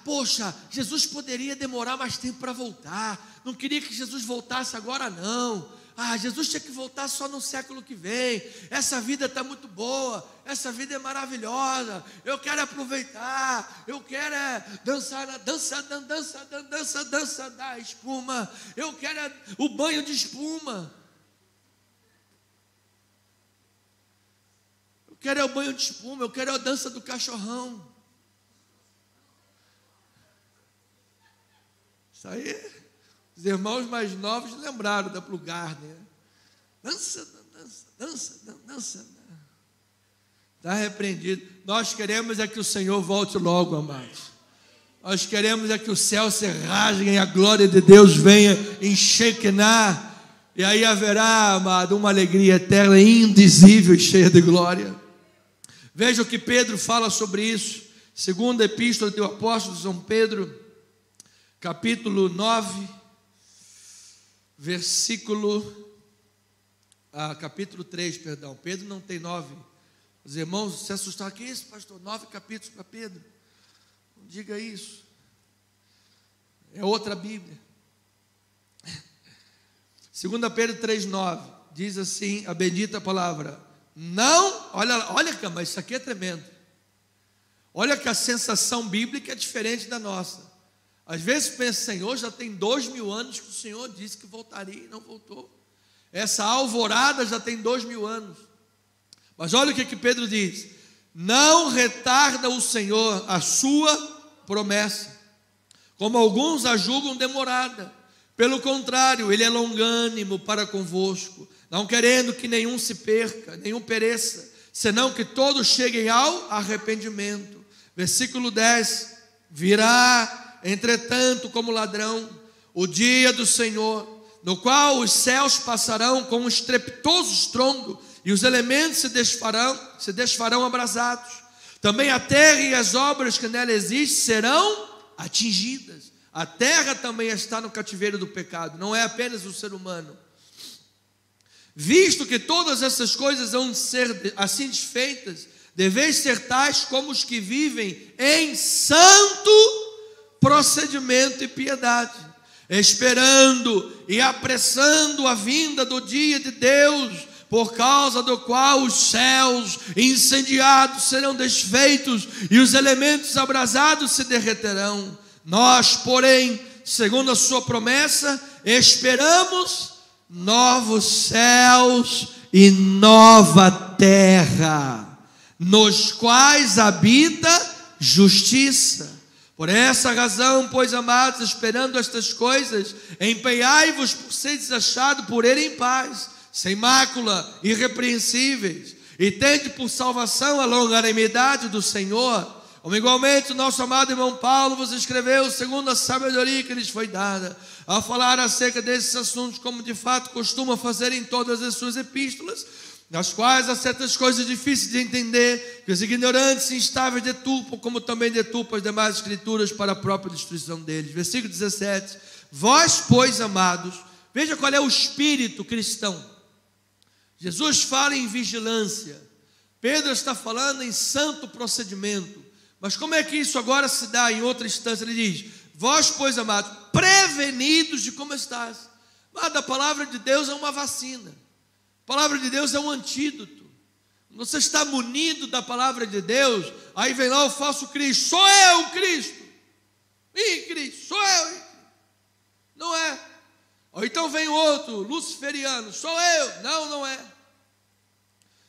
poxa, Jesus poderia demorar mais tempo para voltar, não queria que Jesus voltasse agora não. Jesus tinha que voltar só no século que vem. Essa vida está muito boa, essa vida é maravilhosa, eu quero aproveitar, eu quero dançar na dança da espuma, eu quero o banho de espuma, eu quero o banho de espuma, eu quero a dança do cachorrão. Isso aí, os irmãos mais novos lembraram da Blue Garden. Dança. Está repreendido. Nós queremos é que o Senhor volte logo, amados. Nós queremos é que o céu se rasgue e a glória de Deus venha em Shekinah. E aí haverá, amado, uma alegria eterna, indizível e cheia de glória. Veja o que Pedro fala sobre isso. Segunda epístola do apóstolo São Pedro, capítulo 9, capítulo 3, perdão. Pedro não tem 9. Os irmãos se assustaram. Que isso, pastor? 9 capítulos para Pedro? Não diga isso. É outra Bíblia. 2 Pedro 3,9 diz assim, a bendita palavra: não, olha, mas isso aqui é tremendo. Olha que a sensação bíblica é diferente da nossa. Às vezes pensa: Senhor, já tem 2000 anos que o Senhor disse que voltaria e não voltou. Essa alvorada já tem 2000 anos. Mas olha o que Pedro diz: não retarda o Senhor a sua promessa, como alguns a julgam demorada. Pelo contrário, Ele é longânimo para convosco, não querendo que nenhum se perca, nenhum pereça, senão que todos cheguem ao arrependimento. Versículo 10: virá, entretanto, como ladrão, o dia do Senhor, no qual os céus passarão com um estrepitoso estrondo, e os elementos se desfarão abrasados. Também a terra e as obras que nela existem serão atingidas. A terra também está no cativeiro do pecado, não é apenas o ser humano. Visto que todas essas coisas vão ser assim desfeitas, deveis ser tais como os que vivem em santo procedimento e piedade, esperando e apressando a vinda do dia de Deus, por causa do qual os céus incendiados serão desfeitos e os elementos abrasados se derreterão. Nós, porém, segundo a sua promessa, esperamos novos céus e nova terra, nos quais habita justiça. Por essa razão, pois, amados, esperando estas coisas, empenhai-vos por seres achados por Ele em paz, sem mácula, irrepreensíveis, e tende por salvação a longanimidade do Senhor. Como igualmente o nosso amado irmão Paulo vos escreveu, segundo a sabedoria que lhes foi dada, a falar acerca desses assuntos, como de fato costuma fazer em todas as suas epístolas, nas quais há certas coisas difíceis de entender, que os ignorantes e instáveis detupam, como também detupam as demais escrituras para a própria destruição deles. Versículo 17: vós, pois, amados, veja qual é o espírito cristão. Jesus fala em vigilância, Pedro está falando em santo procedimento. Mas como é que isso agora se dá em outra instância? Ele diz: vós, pois, amados, prevenidos de como estás. Mas a palavra de Deus é uma vacina, a palavra de Deus é um antídoto. Você está munido da palavra de Deus, aí vem lá o falso Cristo: sou eu, Cristo. Ih, Cristo, sou eu. Não é. Ou então vem outro, luciferiano: sou eu. Não, não é. Ou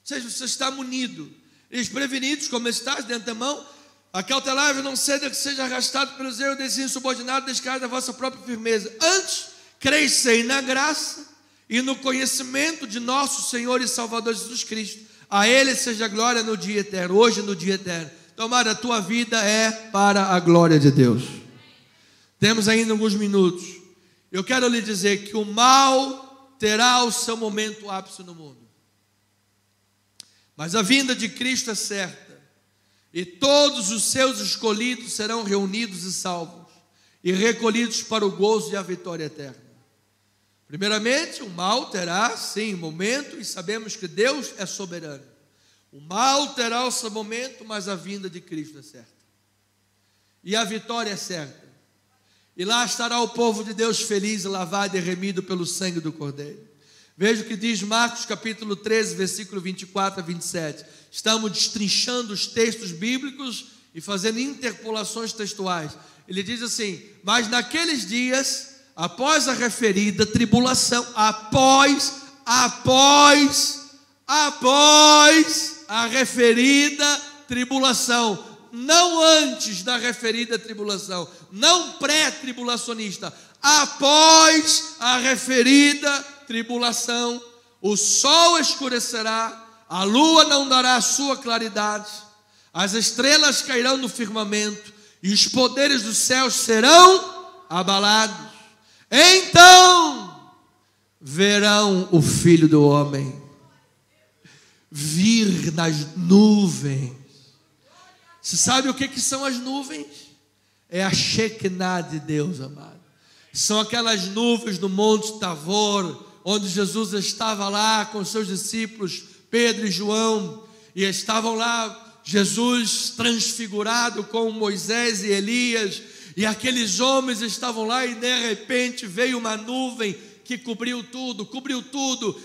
seja, você está munido. Eles prevenidos como estás de antemão, acautelai-vos, não ceda que seja arrastado pelos erros desse insubordinado, descaso da vossa própria firmeza. Antes, crescei na graça e no conhecimento de nosso Senhor e Salvador Jesus Cristo. A Ele seja a glória no dia eterno, hoje no dia eterno. Tomara, a tua vida é para a glória de Deus. Temos ainda alguns minutos. Eu quero lhe dizer que o mal terá o seu momento ápice no mundo, mas a vinda de Cristo é certa. e todos os seus escolhidos serão reunidos e salvos, e recolhidos para o gozo e a vitória eterna. Primeiramente, o mal terá, sim, momento, e sabemos que Deus é soberano. O mal terá o seu momento, mas a vinda de Cristo é certa. E a vitória é certa. E lá estará o povo de Deus feliz, lavado e remido pelo sangue do Cordeiro. Veja o que diz Marcos capítulo 13, versículo 24 a 27. Estamos destrinchando os textos bíblicos e fazendo interpolações textuais. Ele diz assim: mas naqueles dias, após a referida tribulação, após a referida tribulação, não antes da referida tribulação, não pré-tribulacionista, após a referida tribulação, o sol escurecerá, a lua não dará a sua claridade, as estrelas cairão no firmamento e os poderes dos céus serão abalados. Então verão o Filho do Homem vir nas nuvens. Você sabe o que são as nuvens? É a Shekinah de Deus, amado. São aquelas nuvens do Monte Tabor, onde Jesus estava lá com seus discípulos, Pedro e João, e estavam lá, Jesus transfigurado com Moisés e Elias, e aqueles homens estavam lá, e de repente veio uma nuvem que cobriu tudo,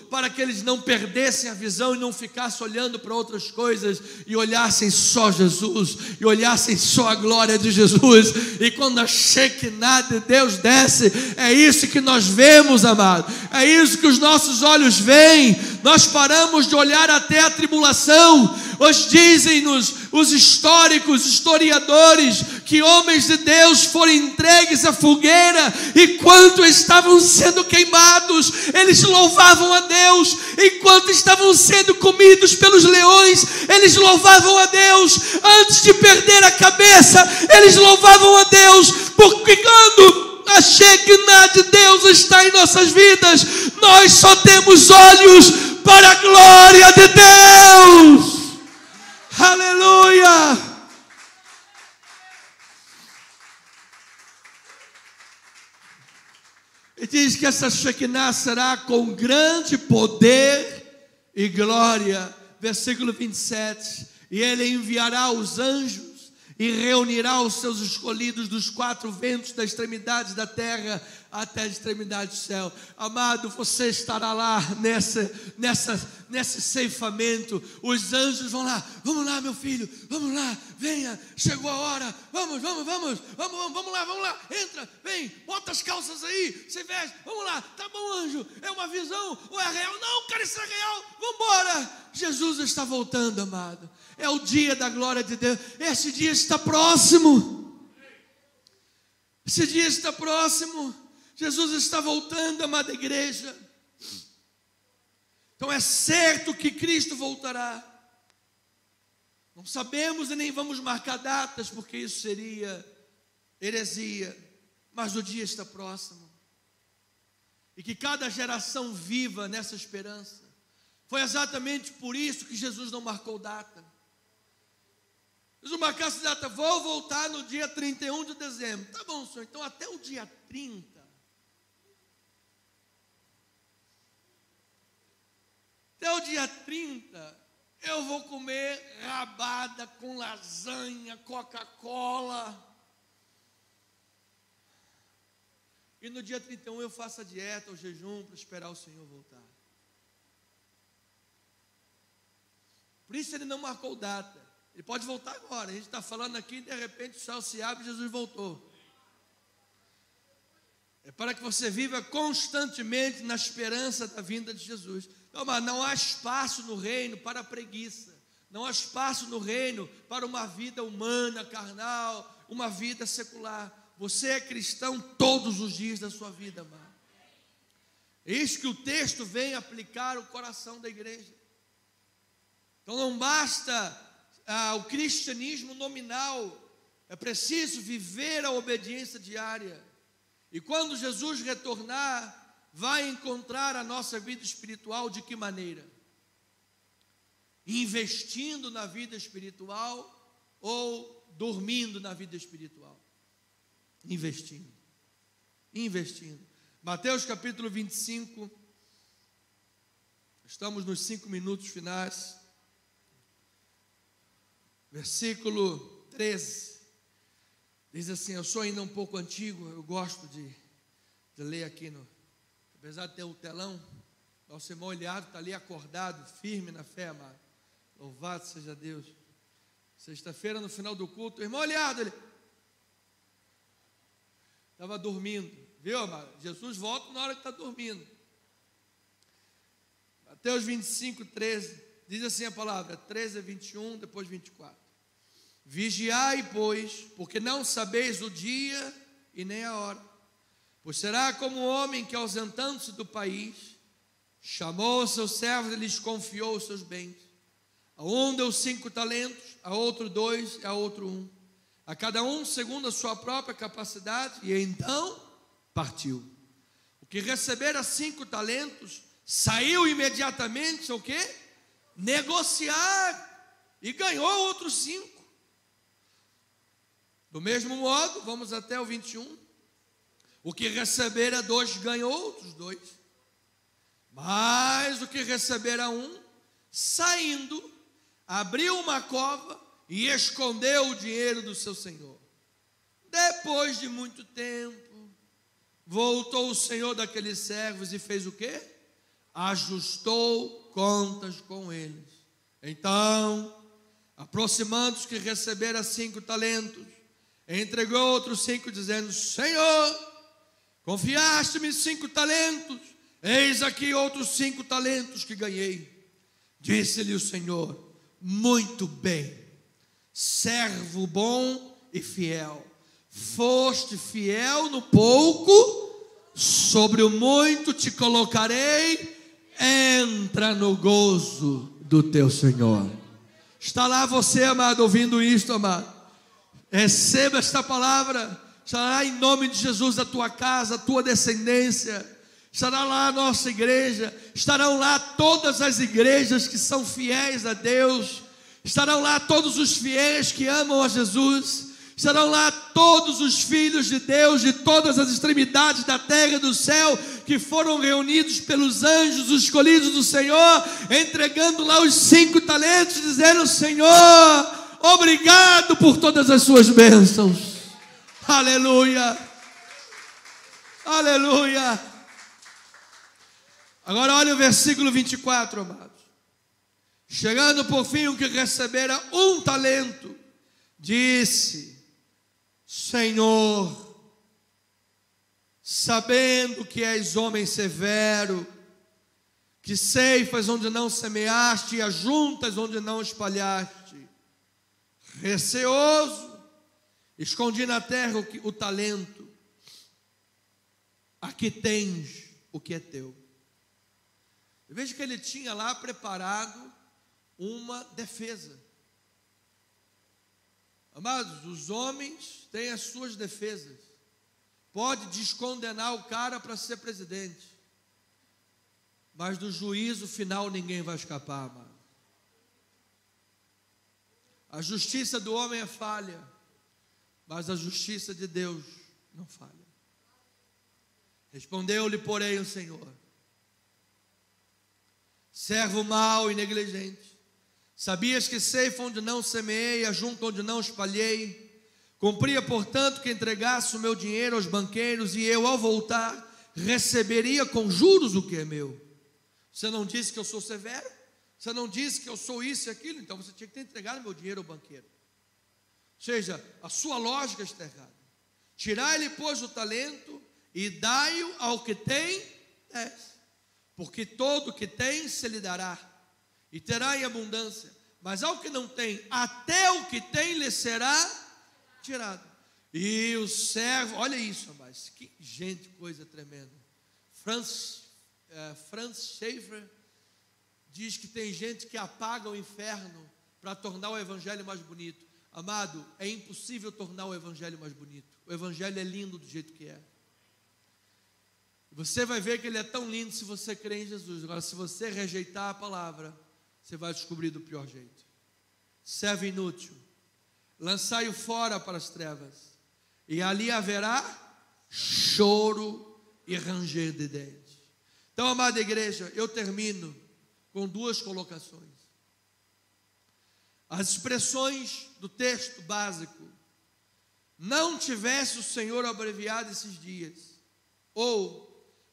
para que eles não perdessem a visão e não ficassem olhando para outras coisas, e olhassem só Jesus, e olhassem só a glória de Jesus. E quando a Shekinah de Deus desce, é isso que nós vemos, amado, é isso que os nossos olhos veem. Nós paramos de olhar até a tribulação. Hoje dizem-nos os historiadores, que homens de Deus foram entregues à fogueira, e quando estavam sendo queimados, eles louvavam a Deus. Enquanto estavam sendo comidos pelos leões, eles louvavam a Deus. Antes de perder a cabeça, eles louvavam a Deus, porque quando a Shekinah de Deus está em nossas vidas, nós só temos olhos para a glória de Deus. Aleluia! E diz que essa Shekinah será com grande poder e glória. Versículo 27. E ele enviará os anjos e reunirá os seus escolhidos dos quatro ventos, da extremidade da terra até a extremidade do céu. Amado, você estará lá nesse ceifamento. Os anjos vão lá: vamos lá, meu filho, vamos lá, venha, chegou a hora, vamos lá, entra, vem, bota as calças aí, se veste, vamos lá, tá bom, anjo, é uma visão ou é real? Não, cara, isso é real, vamos embora. Jesus está voltando, amado. É o dia da glória de Deus. Esse dia está próximo. Esse dia está próximo. Jesus está voltando, amada igreja. Então é certo que Cristo voltará. Não sabemos e nem vamos marcar datas, porque isso seria heresia. Mas o dia está próximo. E que cada geração viva nessa esperança. Foi exatamente por isso que Jesus não marcou data. Jesus marcasse data: vou voltar no dia 31 de dezembro. Tá bom, senhor, então até o dia 30. Até o dia 30, eu vou comer rabada com lasanha, Coca-Cola. E no dia 31 eu faço a dieta, o jejum, para esperar o Senhor voltar. Por isso ele não marcou data. Ele pode voltar agora. A gente está falando aqui, de repente o céu se abre e Jesus voltou. É para que você viva constantemente na esperança da vinda de Jesus. Não, mas não há espaço no reino para a preguiça. Não há espaço no reino para uma vida humana, carnal, uma vida secular. Você é cristão todos os dias da sua vida, amado. É isso que o texto vem aplicar ao coração da igreja. Então não basta o cristianismo nominal, é preciso viver a obediência diária. E quando Jesus retornar, vai encontrar a nossa vida espiritual de que maneira? Investindo na vida espiritual ou dormindo na vida espiritual? Investindo. Mateus capítulo 25, estamos nos 5 minutos finais, versículo 13, diz assim, eu sou ainda um pouco antigo, eu gosto de ler aqui, apesar de ter o telão, nosso irmão Eliado está ali acordado, firme na fé, amado, louvado seja Deus. Sexta-feira, no final do culto, o irmão Eliado, ele estava dormindo, viu, amado? Jesus volta na hora que está dormindo. Mateus 25, 13, diz assim a palavra, 13 a 21, depois 24. Vigiai, pois, porque não sabeis o dia e nem a hora. Pois será como um homem que, ausentando-se do país, chamou os seus servos e lhes confiou os seus bens. A um deu 5 talentos, a outro 2, a outro 1. A cada um segundo a sua própria capacidade, e então partiu. O que recebera 5 talentos, saiu imediatamente, o quê? Negociar, e ganhou outros 5. Do mesmo modo, vamos até o 21. O que recebera 2, ganhou outros 2. Mas o que recebera 1, saindo, abriu uma cova e escondeu o dinheiro do seu senhor. Depois de muito tempo, voltou o senhor daqueles servos e fez o quê? Ajustou contas com eles. Então, aproximando-se que recebera 5 talentos, entregou outros 5, dizendo, Senhor, confiaste-me 5 talentos, eis aqui outros 5 talentos que ganhei. Disse-lhe o Senhor, muito bem, servo bom e fiel, foste fiel no pouco, sobre o muito te colocarei, entra no gozo do teu Senhor. Está lá você, amado, ouvindo isto, amado. Receba esta palavra, estará em nome de Jesus a tua casa, a tua descendência, estará lá a nossa igreja, estarão lá todas as igrejas que são fiéis a Deus, estarão lá todos os fiéis que amam a Jesus, estarão lá todos os filhos de Deus, de todas as extremidades da terra e do céu, que foram reunidos pelos anjos, os escolhidos do Senhor, entregando lá os 5 talentos, dizendo, Senhor, obrigado por todas as suas bênçãos. Aleluia. Aleluia. Agora olha o versículo 24, amados. Chegando por fim o que recebera 1 talento, disse, Senhor, sabendo que és homem severo, que ceifas onde não semeaste e ajuntas onde não espalhaste, receoso, escondi na terra o talento, aqui tens o que é teu. Eu vejo que ele tinha lá preparado uma defesa. Amados, os homens têm as suas defesas. Pode descondenar o cara para ser presidente, mas do juízo final ninguém vai escapar, amado. A justiça do homem é falha, mas a justiça de Deus não falha. Respondeu-lhe, porém, o Senhor, servo mau e negligente, sabias que ceifa onde não semeei, ajunto onde não espalhei, cumpria, portanto, que entregasse o meu dinheiro aos banqueiros, e eu, ao voltar, receberia com juros o que é meu. Você não disse que eu sou severo? Você não disse que eu sou isso e aquilo? Então você tinha que ter entregado meu dinheiro ao banqueiro. Ou seja, a sua lógica está errada. Tirai-lhe, pois, o talento e dai-o ao que tem 10. Porque todo o que tem se lhe dará, e terá em abundância. Mas ao que não tem, até o que tem lhe será tirado. E o servo, olha isso, rapaz, que gente, coisa tremenda. Franz Schaeffer diz que tem gente que apaga o inferno para tornar o evangelho mais bonito. Amado, é impossível tornar o evangelho mais bonito. O evangelho é lindo do jeito que é. Você vai ver que ele é tão lindo se você crê em Jesus. Agora, se você rejeitar a palavra, você vai descobrir do pior jeito. Servo inútil, lançai-o fora para as trevas, e ali haverá choro e ranger de dentes. Então, amada igreja, eu termino com duas colocações. As expressões do texto básico: não tivesse o Senhor abreviado esses dias, ou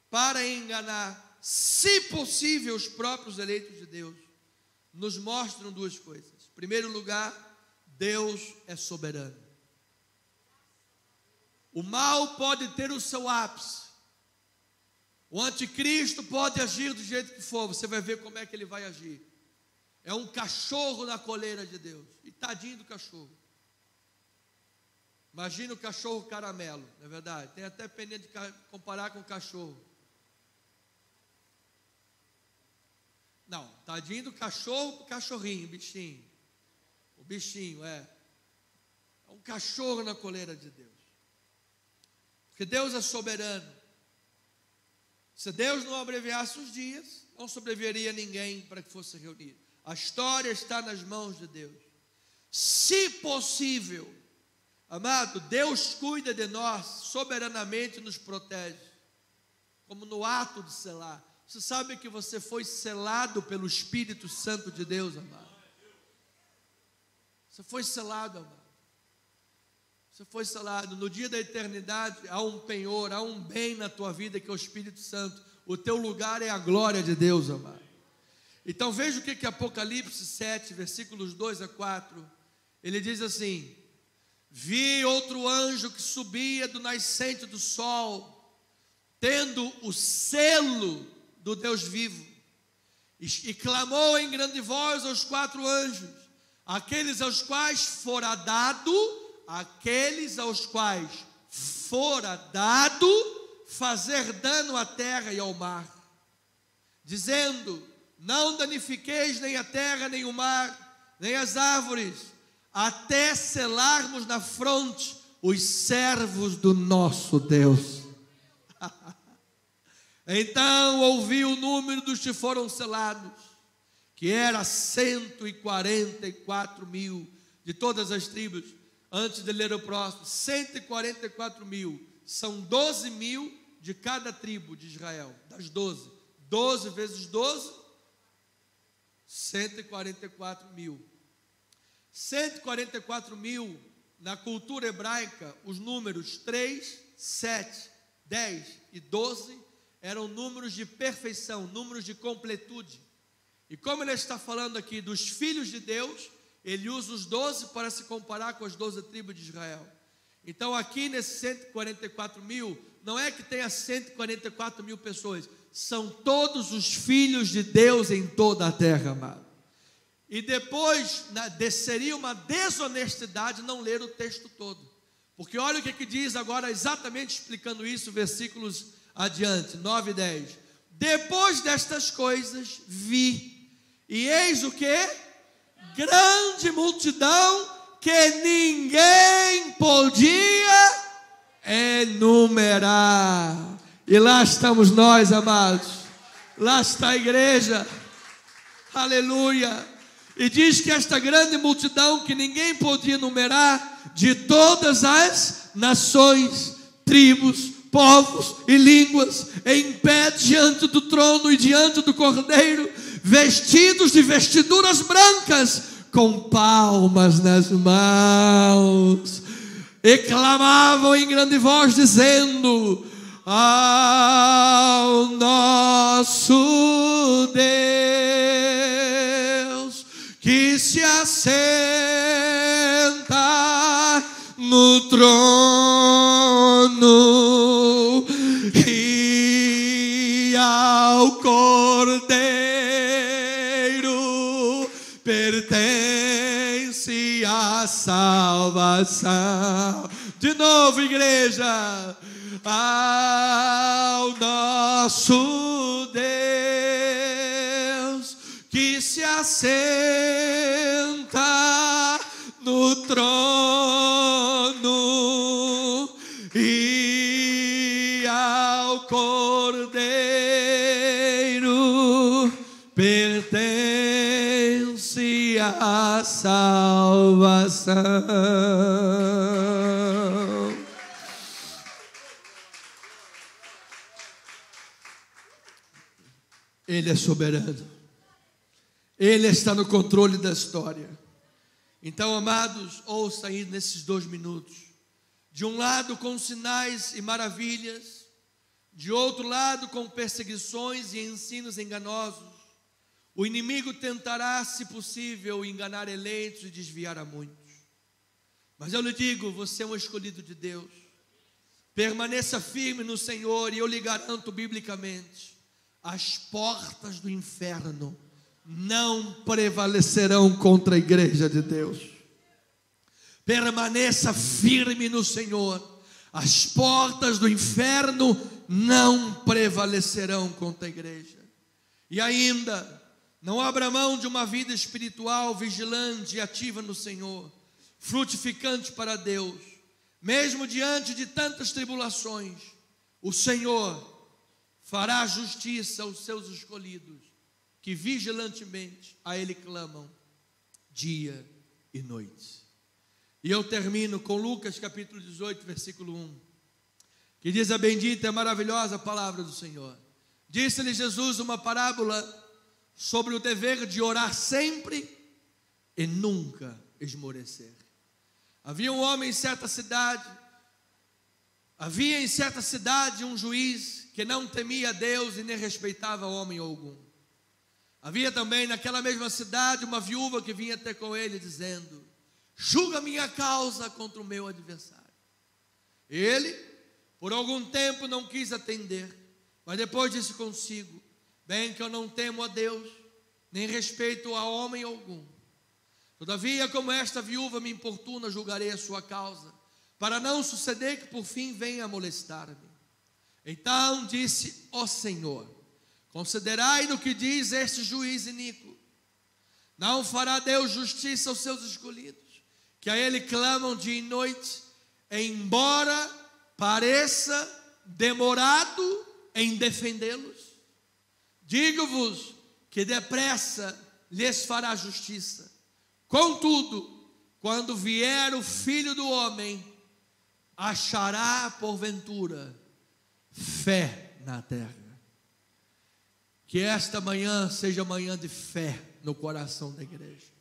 para enganar, se possível, os próprios eleitos de Deus, nos mostram duas coisas. Em primeiro lugar, Deus é soberano. O mal pode ter o seu ápice, o anticristo pode agir do jeito que for, você vai ver como é que ele vai agir. É um cachorro na coleira de Deus, e tadinho do cachorro. Imagina o cachorro caramelo, não é verdade? Tem até pena de comparar com o cachorro. Não, tadinho do cachorro, cachorrinho, bichinho. O bichinho, é um cachorro na coleira de Deus. Porque Deus é soberano. Se Deus não abreviasse os dias, não sobreviveria ninguém para que fosse reunido. A história está nas mãos de Deus. Se possível, amado, Deus cuida de nós, soberanamente nos protege, como no ato de selar. Você sabe que você foi selado pelo Espírito Santo de Deus, amado? Você foi selado, amado. Você foi selado. No dia da eternidade há um penhor, há um bem na tua vida que é o Espírito Santo. O teu lugar é a glória de Deus, amado. Então veja o que Apocalipse 7, versículos 2 a 4, ele diz assim: vi outro anjo que subia do nascente do sol, tendo o selo do Deus vivo, e clamou em grande voz aos quatro anjos, aqueles aos quais fora dado fazer dano à terra e ao mar, dizendo: não danifiqueis nem a terra, nem o mar, nem as árvores, até selarmos na fronte os servos do nosso Deus. Então ouvi o número dos que foram selados, que era 144 mil, de todas as tribos. Antes de ler o próximo, 144 mil, são 12 mil de cada tribo de Israel, das 12, 12 vezes 12, 144 mil. 144 mil, na cultura hebraica, os números 3, 7, 10 e 12 eram números de perfeição, números de completude. E como ele está falando aqui dos filhos de Deus, ele usa os 12 para se comparar com as 12 tribos de Israel. Então aqui nesses 144 mil, não é que tenha 144 mil pessoas, são todos os filhos de Deus em toda a terra, amado. E depois seria uma desonestidade não ler o texto todo, porque olha o que diz agora, exatamente explicando isso, versículos adiante, 9 e 10. Depois destas coisas vi, e eis o que? Grande multidão que ninguém podia enumerar. E lá estamos nós, amados. Lá está a igreja. Aleluia. E diz que esta grande multidão que ninguém podia enumerar, de todas as nações, tribos, povos e línguas, em pé diante do trono e diante do Cordeiro, vestidos de vestiduras brancas, com palmas nas mãos, e clamavam em grande voz, dizendo: ao nosso Deus, que se assenta no trono, e ao Cordeiro pertence a salvação. De novo, igreja. Ao nosso Deus, que se assenta no trono, e ao Cordeiro pertence minha salvação. Ele é soberano. Ele está no controle da história. Então, amados, ouça aí nesses 2 minutos. De um lado com sinais e maravilhas, de outro lado com perseguições e ensinos enganosos, o inimigo tentará, se possível, enganar eleitos e desviar a muitos. Mas eu lhe digo, você é um escolhido de Deus. Permaneça firme no Senhor e eu lhe garanto biblicamente, as portas do inferno não prevalecerão contra a igreja de Deus. Permaneça firme no Senhor. As portas do inferno não prevalecerão contra a igreja. E ainda, não abra mão de uma vida espiritual vigilante e ativa no Senhor, frutificante para Deus. Mesmo diante de tantas tribulações, o Senhor fará justiça aos seus escolhidos, que vigilantemente a Ele clamam dia e noite. E eu termino com Lucas capítulo 18, versículo 1, que diz a bendita e maravilhosa palavra do Senhor. Disse-lhe Jesus uma parábola sobre o dever de orar sempre e nunca esmorecer. Havia em certa cidade um juiz que não temia a Deus e nem respeitava homem algum. Havia também naquela mesma cidade uma viúva que vinha ter com ele dizendo: julga minha causa contra o meu adversário. Ele, por algum tempo, não quis atender, mas depois disse consigo: bem que eu não temo a Deus, nem respeito a homem algum. Todavia, como esta viúva me importuna, julgarei a sua causa, para não suceder que por fim venha a molestar-me. Então disse o Senhor: considerai no que diz este juiz iníquo. Não fará Deus justiça aos seus escolhidos, que a Ele clamam dia e noite, embora pareça demorado em defendê-los? Digo-vos que depressa lhes fará justiça. Contudo, quando vier o Filho do Homem, achará porventura fé na terra? Que esta manhã seja manhã de fé no coração da igreja.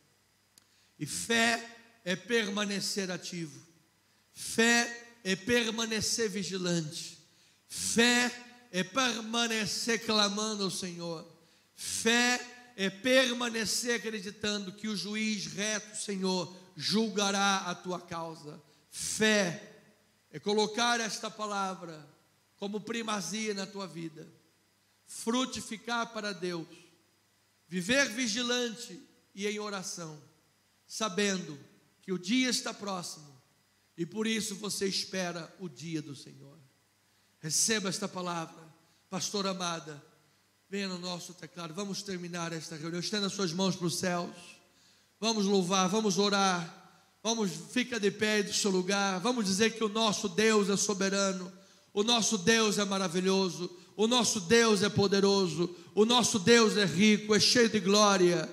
E fé é permanecer ativo. Fé é permanecer vigilante. Fé é permanecer clamando ao Senhor. Fé é permanecer acreditando que o juiz reto, Senhor, julgará a tua causa. Fé é colocar esta palavra como primazia na tua vida. Frutificar para Deus. Viver vigilante e em oração, sabendo que o dia está próximo e por isso você espera o dia do Senhor. Receba esta palavra. Pastora amada, venha no nosso teclado. Vamos terminar esta reunião. Estenda suas mãos para os céus. Vamos louvar, vamos orar. Fica de pé do seu lugar. Vamos dizer que o nosso Deus é soberano. O nosso Deus é maravilhoso. O nosso Deus é poderoso. O nosso Deus é rico, é cheio de glória.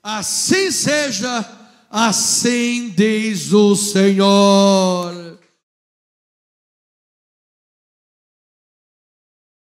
Assim seja, assim diz o Senhor.